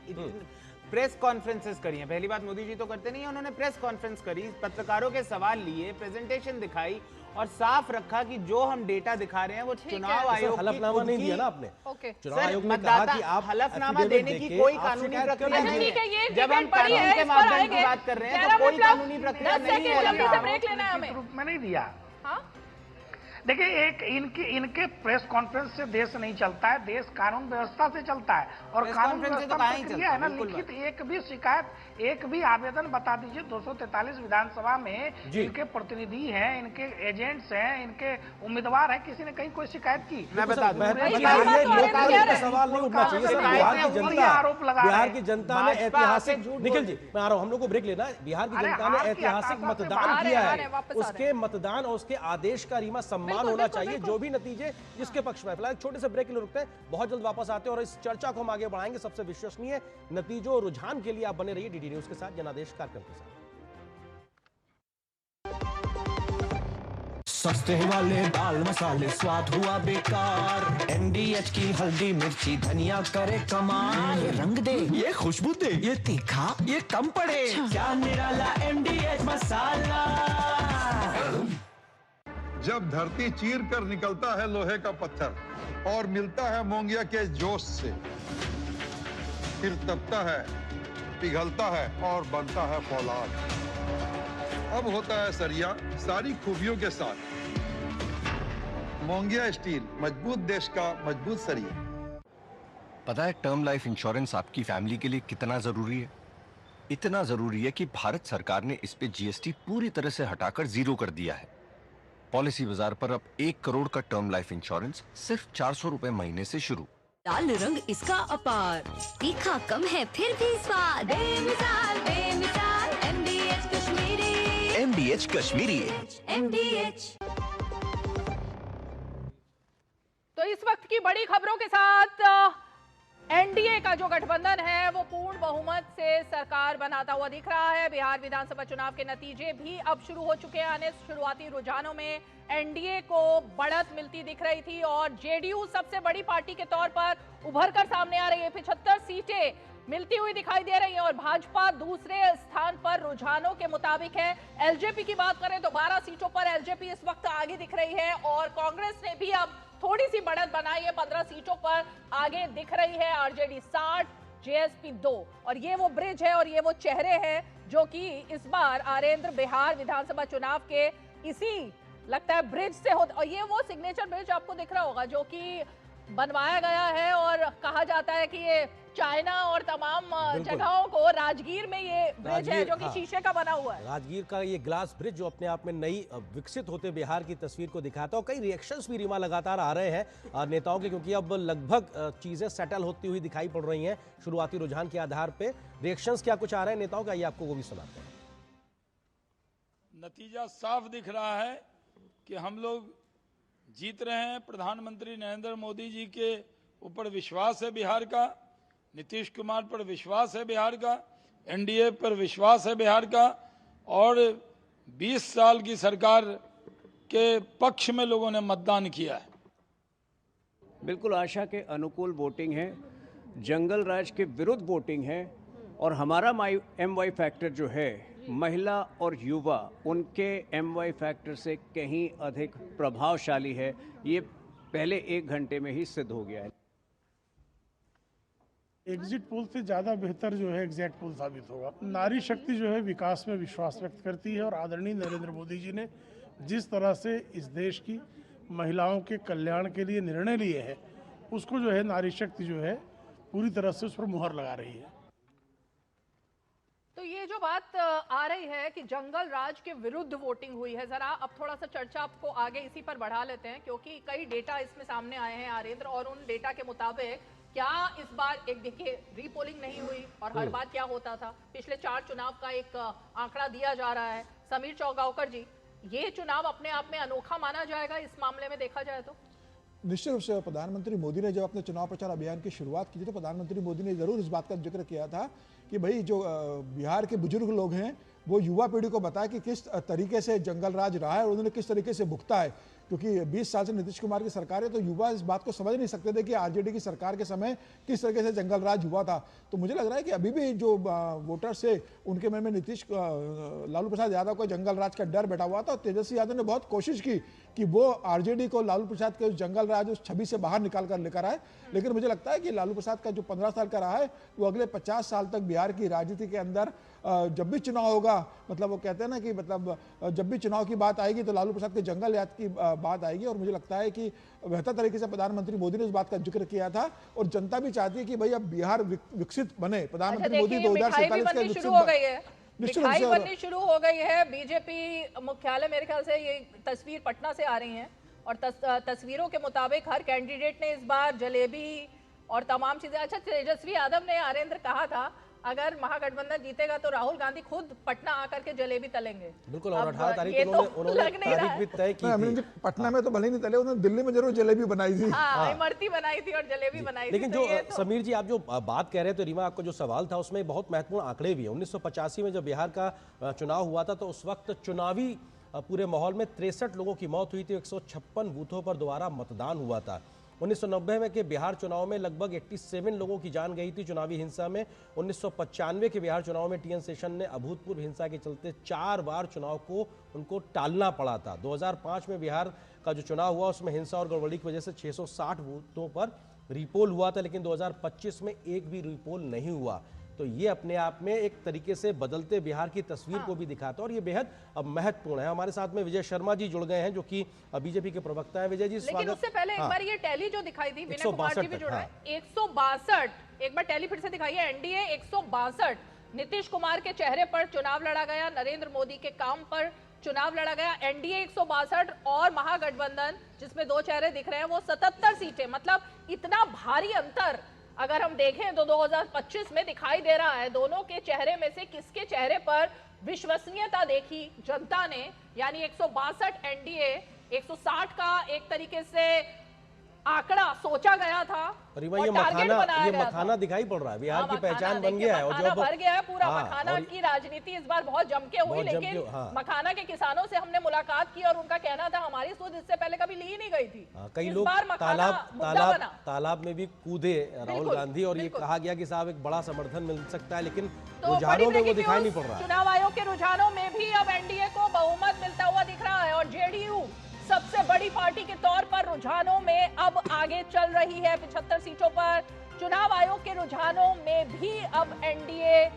प्रेस कॉन्फ्रेंसेस करी हैं। पहली बात, मोदी जी तो करते नहीं है, उन्होंने प्रेस कॉन्फ्रेंस करी, पत्रकारों के सवाल लिए, प्रेजेंटेशन दिखाई और साफ रखा कि जो हम डेटा दिखा रहे हैं वो चुनाव आयोग की हलफनामा नहीं दिया ना आपने। चुनाव आयोग ने कहा कि आप हलफनामा देने की कोई कानूनी प्रक्रिया नहीं है। जब हम कानून के माध्यम की बात कर रहे हैं तो कोई कानूनी प्रक्रिया नहीं है। में नहीं दिया। देखिए, इनके प्रेस कॉन्फ्रेंस से देश नहीं चलता है, देश कानून व्यवस्था से चलता है, और कानून व्यवस्था प्रक्रिया है ना, लिखित एक भी शिकायत, एक भी आवेदन बता दीजिए। 243 विधानसभा में इनके प्रतिनिधि हैं, इनके एजेंट्स हैं, इनके उम्मीदवार हैं, किसी ने कहीं कोई शिकायत की? मैं बता दूं, सवाल नहीं उठना चाहिए। बिहार की जनता ने ऐतिहासिक, निखिल जी मैं आ रहा हूँ, हम लोग को ब्रेक लेना है। बिहार की जनता ने ऐतिहासिक मतदान किया है, उसके मतदान और उसके आदेश का रीमा सम्मान होना चाहिए, जो भी नतीजे जिसके पक्ष में। फिलहाल छोटे से ब्रेक के लिए रुकते हैं, बहुत जल्द वापस आते हैं और इस चर्चा को हम आगे बढ़ाएंगे सबसे विश्वसनीय नतीजों और रुझान के लिए। आप बने रहिए डीडी न्यूज के साथ, जनादेश कार्यक्रम के साथ। सस्ते वाले दाल मसाले स्वाद हुआ बेकार, एमडीएच की हल्दी मिर्ची धनिया करे कमाल, ये रंग दे, ये खुशबू दे, ये तीखा, ये कम पड़े, क्या निराला एमडीएच मसाला। जब धरती चीर कर निकलता है लोहे का पत्थर और मिलता है मोंगिया के जोश से, फिर तपता है, पिघलता है और बनता है फौलाद। अब होता है सरिया सारी खूबियों के साथ। मोंगिया स्टील, मजबूत देश का मजबूत सरिया। पता है टर्म लाइफ इंश्योरेंस आपकी फैमिली के लिए कितना जरूरी है? इतना जरूरी है कि भारत सरकार ने इस पे जीएसटी पूरी तरह से हटाकर 0 कर दिया है। पॉलिसी बाजार पर अब 1 करोड़ का टर्म लाइफ इंश्योरेंस सिर्फ 400 रुपए महीने से शुरू। लाल रंग इसका अपार, तीखा कम है फिर भी स्वाद, बेमिसाल बेमिसाल एमडीएच कश्मीरी, एमडीएच कश्मीरी, एमडीएच। तो इस वक्त की बड़ी खबरों के साथ एनडीए का जो गठबंधन है वो पूर्ण बहुमत से सरकार बनाता हुआ दिख रहा है। बिहार विधानसभा चुनाव के नतीजे भी अब शुरू हो चुके हैं। शुरुआती रुझानों में एनडीए को बढ़त मिलती दिख रही थी और जेडीयू सबसे बड़ी पार्टी के तौर पर उभर कर सामने आ रही है। 75 सीटें मिलती हुई दिखाई दे रही हैं और भाजपा दूसरे स्थान पर रुझानों के मुताबिक है। एलजेपी की बात करें तो 12 सीटों पर एलजेपी इस वक्त आगे दिख रही है और कांग्रेस ने भी अब थोड़ी सी बढ़त बनाई है, 15 सीटों पर आगे दिख रही है। आरजेडी 60, जेएसपी 2, और ये वो ब्रिज है और ये वो चेहरे हैं जो कि इस बार आरेंद्र बिहार विधानसभा चुनाव के इसी लगता है ब्रिज से हो, और ये वो सिग्नेचर ब्रिज आपको दिख रहा होगा जो कि बनवाया गया है और कहा जाता है कि ये चाइना और तमाम जगहों को राजगीर में ये ब्रिज है जो कि शीशे का बना हुआ है। राजगीर का ये ग्लास ब्रिज जो अपने आप में नई विकसित होते बिहार की तस्वीर को दिखाता है और कई रिएक्शंस भी रीमा लगातार आ रहे हैं नेताओं के, क्योंकि अब लगभग चीजें सेटल होती हुई दिखाई पड़ रही हैं शुरुआती रुझान के आधार पे। रिएक्शंस क्या कुछ आ रहे हैं नेताओं का, ये आपको वो भी सुनाते हैं। नतीजा साफ दिख रहा है कि हम लोग जीत रहे हैं। प्रधानमंत्री नरेंद्र मोदी जी के ऊपर विश्वास है बिहार का, नीतीश कुमार पर विश्वास है बिहार का, एनडीए पर विश्वास है बिहार का, और 20 साल की सरकार के पक्ष में लोगों ने मतदान किया है। बिल्कुल आशा के अनुकूल वोटिंग है, जंगल राज के विरुद्ध वोटिंग है, और हमारा MY फैक्टर जो है महिला और युवा उनके MY फैक्टर से कहीं अधिक प्रभावशाली है। ये पहले 1 घंटे में ही सिद्ध हो गया है। एग्जिट पोल से ज़्यादा बेहतर जो है एग्जैक्ट पोल साबित होगा। नारी शक्ति जो है विकास में विश्वास व्यक्त करती है और आदरणीय नरेंद्र मोदी जी ने जिस तरह से इस देश की महिलाओं के कल्याण के लिए निर्णय लिए हैं उसको जो है नारी शक्ति जो है पूरी तरह से उस पर मुहर लगा रही है। तो ये जो बात आ रही है कि जंगल राज के विरुद्ध वोटिंग हुई है, जरा अब थोड़ा सा चर्चा आपको आगे इसी पर बढ़ा लेते हैं क्योंकि कई डेटा इसमें सामने आए हैं आरेंद्र, और उन डेटा के मुताबिक क्या इस बार एक देखिए रीपोलिंग नहीं हुई और हर बार क्या होता था, पिछले 4 चुनाव का एक आंकड़ा दिया जा रहा है। समीर चौगावकर जी, ये चुनाव अपने आप में अनोखा माना जाएगा इस मामले में देखा जाए तो? निश्चित रूप से प्रधानमंत्री मोदी ने जब अपने चुनाव प्रचार अभियान की शुरुआत की थी तो प्रधानमंत्री मोदी ने जरूर इस बात का जिक्र किया था कि भाई जो बिहार के बुजुर्ग लोग हैं वो युवा पीढ़ी को बताया कि किस तरीके से जंगल राज रहा है और उन्होंने किस तरीके से भुगता है, क्योंकि 20 साल से नीतीश कुमार की सरकार है तो युवा इस बात को समझ नहीं सकते थे कि आरजेडी की सरकार के समय किस तरीके से जंगल राज हुआ था। तो मुझे लग रहा है कि अभी भी जो वोटर्स है उनके मन में लालू प्रसाद यादव को जंगल राज का डर बैठा हुआ था। तेजस्वी यादव ने बहुत कोशिश की कि वो आरजेडी को लालू प्रसाद के उस जंगल राज उस छवि से बाहर निकाल कर लेकर आए, लेकिन मुझे लगता है कि लालू प्रसाद का जो 15 साल का रहा है वो अगले 50 साल तक बिहार की राजनीति के अंदर जब भी चुनाव होगा, मतलब वो कहते हैं ना कि मतलब जब भी चुनाव की बात आएगी तो लालू प्रसाद के जंगल राज की बात आएगी। और मुझे लगता है कि बेहतर तरीके से प्रधानमंत्री मोदी ने इस बात का जिक्र किया था और जनता भी चाहती है कि भाई अब बिहार विकसित बने। प्रधानमंत्री मोदी 2047 का विकसित मिठाई बननी शुरू हो गई है। बीजेपी मुख्यालय मेरे ख्याल से ये तस्वीर पटना से आ रही है और तस्वीरों के मुताबिक हर कैंडिडेट ने इस बार जलेबी और तमाम चीजें। अच्छा, तेजस्वी यादव ने आरेंद्र कहा था अगर महागठबंधन जीतेगा तो राहुल गांधी खुद पटना आकर के जलेबी तलेंगे। बिल्कुल, और 18 तारीख को उन्होंने तारीख भी तय की थी। पटना में तो भले नहीं तले, उन्होंने दिल्ली में जरूर जलेबी बनाई थी। इमरती बनाई थी और जलेबी बनाई थी। लेकिन जो समीर जी आप जो बात कह रहे थे, रीमा आपका जो सवाल था उसमें बहुत महत्वपूर्ण आंकड़े भी है। 1985 में जब बिहार का चुनाव हुआ था तो उस वक्त चुनावी पूरे माहौल में 63 लोगों की मौत हुई थी, 156 बूथों पर दोबारा मतदान हुआ था। 1990 में के बिहार चुनाव में लगभग 87 लोगों की जान गई थी चुनावी हिंसा में। 1995 के बिहार चुनाव में टीएन शेषन ने अभूतपूर्व हिंसा के चलते 4 बार चुनाव को उनको टालना पड़ा था। 2005 में बिहार का जो चुनाव हुआ उसमें हिंसा और गड़बड़ी की वजह से 660 बूथों पर रीपोल हुआ था, लेकिन 2025 में एक भी रीपोल नहीं हुआ। तो ये अपने आप में एक तरीके से बदलते बिहार की तस्वीर को भी दिखाता है और ये बेहद अब महत्वपूर्ण है। हमारे साथ में विजय शर्मा जी जुड़ गए हैं जो कि बीजेपी के प्रवक्ता हैं। विजय जी स्वागत। लेकिन उससे पहले एक बार ये टैली जो दिखाई दी, विनय कुमार जी भी जुड़ रहे हैं। 162, एक बार टैली फिर से दिखाइए। एनडीए 162, नीतीश कुमार के चेहरे पर चुनाव लड़ा गया, नरेंद्र मोदी के काम पर चुनाव लड़ा गया। एनडीए 162 और महागठबंधन जिसमें 2 चेहरे दिख रहे हैं वो 77 सीटें। मतलब इतना भारी अंतर अगर हम देखें तो 2025 में दिखाई दे रहा है। दोनों के चेहरे में से किसके चेहरे पर विश्वसनीयता देखी जनता ने, यानी 162 एनडीए, 160 का एक तरीके से आंकड़ा सोचा गया था और ये मखाना दिखाई पड़ रहा है, बिहार की पहचान बन गया है। और जो भर गया है पूरा। मखाना की राजनीति इस बार बहुत जम के हुई, लेकिन मखाना के किसानों से हमने मुलाकात की और उनका कहना था हमारी सूद इससे पहले कभी ली नहीं गई थी। कई लोग तालाब में भी कूदे राहुल गांधी और ये कहा गया कि साहब एक बड़ा समर्थन मिल सकता है, लेकिन रुझानों में वो दिखाई नहीं पड़ रहा। चुनाव आयोग के रुझानों में भी अब एनडीए को बहुमत मिलता हुआ दिख रहा है और जेडीयू सबसे बड़ी पार्टी के तौर पर रुझानों में अब आगे चल रही है 75 सीटों पर। चुनाव आयोग के रुझानों में भी अब एनडीए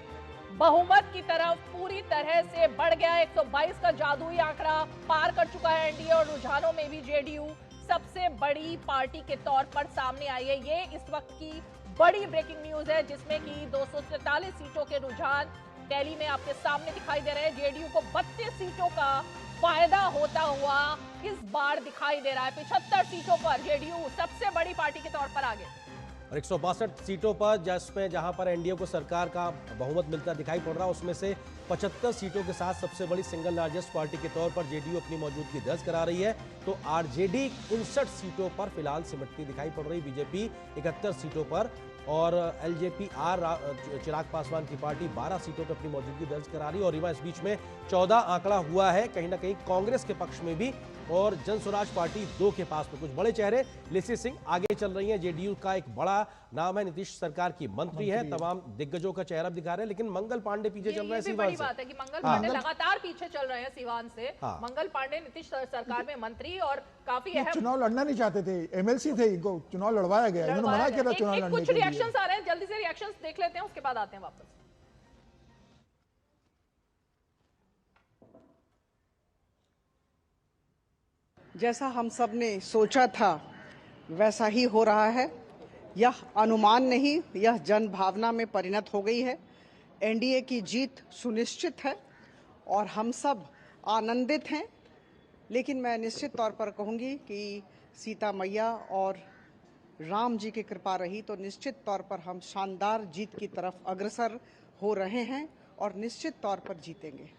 बहुमत की तरफ पूरी तरह से बढ़ गया। 122 का जादुई आंकड़ा पार कर चुका है एनडीए और रुझानों में भी जेडीयू सबसे बड़ी पार्टी के तौर पर सामने आई है। ये इस वक्त की बड़ी ब्रेकिंग न्यूज है, जिसमें कि 243 सीटों के रुझान टैली में आपके सामने दिखाई दे रहे हैं। जेडीयू को 32 सीटों का फायदा होता हुआ इस बार दिखाई दे रहा है। 75 सीटों पर जेडीयू सबसे बड़ी पार्टी के तौर पर आगे और 162 सीटों पर जिसमें जहां पर एनडीए को सरकार का बहुमत मिलता दिखाई पड़ रहा है, उसमें से 75 सीटों के साथ सबसे बड़ी सिंगल लार्जेस्ट पार्टी के तौर पर जेडीयू अपनी मौजूदगी दर्ज करा रही है। तो आरजेडी 59 सीटों पर फिलहाल सिमटती दिखाई पड़ रही, बीजेपी 71 सीटों पर और एलजेपी चिराग पासवान की पार्टी 12 सीटों पर अपनी मौजूदगी दर्ज करा रही है। और रीवा इस बीच में 14 आंकड़ा हुआ है कहीं ना कहीं कांग्रेस के पक्ष में भी, और जन स्वराज पार्टी 2 के पास में। कुछ बड़े चेहरे, लेसी सिंह आगे चल रही हैं, जेडीयू का एक बड़ा नाम है, नीतीश सरकार की मंत्री है, तमाम दिग्गजों का चेहरा दिखा रहे हैं, लेकिन मंगल पांडे पीछे चल रहे हैं सीवान से। बात है कि मंगल पांडे लगातार पीछे चल रहे हैं सीवान से। मंगल पांडे नीतीश सरकार में मंत्री और काफी अहम, चुनाव लड़ना नहीं चाहते थे, एमएलसी थे, इनको चुनाव लड़वाया गया, इन्होंने मना किया था चुनाव लड़ने के लिए। कुछ रिएक्शंस आ रहे हैं, जल्दी से रिएक्शंस देख लेते हैं, उसके बाद आते हैं वापस। जैसा हम सब ने सोचा था वैसा ही हो रहा है। यह अनुमान नहीं, यह जन भावना में परिणत हो गई है। एनडीए की जीत सुनिश्चित है और हम सब आनंदित हैं। लेकिन मैं निश्चित तौर पर कहूँगी कि सीता मैया और राम जी की कृपा रही तो निश्चित तौर पर हम शानदार जीत की तरफ अग्रसर हो रहे हैं और निश्चित तौर पर जीतेंगे।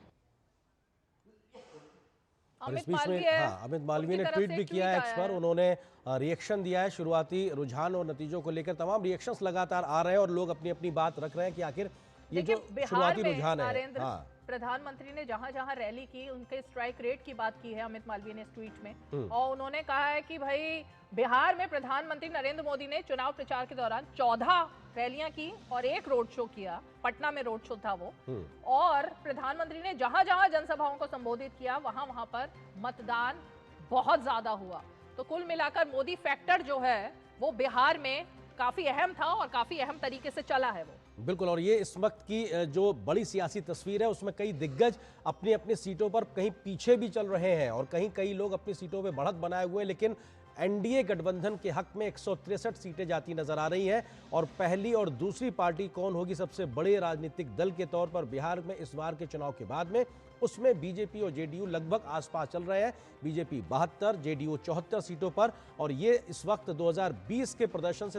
और इस बीच में अमित मालवीय ने ट्वीट भी किया है एक्स पर, उन्होंने रिएक्शन दिया है शुरुआती रुझान और नतीजों को लेकर। तमाम रिएक्शंस लगातार आ रहे हैं और लोग अपनी अपनी बात रख रहे हैं कि आखिर ये जो शुरुआती रुझान है। प्रधानमंत्री ने जहां जहां रैली की उनके स्ट्राइक रेट की बात की है अमित मालवीय ने इस ट्वीट में, और उन्होंने कहा है कि भाई बिहार में प्रधानमंत्री नरेंद्र मोदी ने चुनाव प्रचार के दौरान 14 रैलियां की और 1 रोड शो किया, पटना में रोड शो था वो, और प्रधानमंत्री ने जहां जहां जनसभाओं को संबोधित किया वहां वहां पर मतदान बहुत ज्यादा हुआ। तो कुल मिलाकर मोदी फैक्टर जो है वो बिहार में काफी अहम था और काफी अहम तरीके से चला है वो। बिल्कुल, और ये इस वक्त की जो बड़ी सियासी तस्वीर है उसमें कई दिग्गज अपनी अपनी सीटों पर कहीं पीछे भी चल रहे हैं और कहीं कई लोग अपनी सीटों पे बढ़त बनाए हुए हैं, लेकिन एनडीए गठबंधन के हक में 163 सीटें जाती नजर आ रही हैं। और पहली और दूसरी पार्टी कौन होगी सबसे बड़े राजनीतिक दल के तौर पर बिहार में इस बार के चुनाव के बाद में, उसमें बीजेपी और जेडीयू लगभग आसपास चल रहे हैं। बीजेपी 72, जेडीयू 74 सीटों पर, और ये इस वक्त 2020 के प्रदर्शन से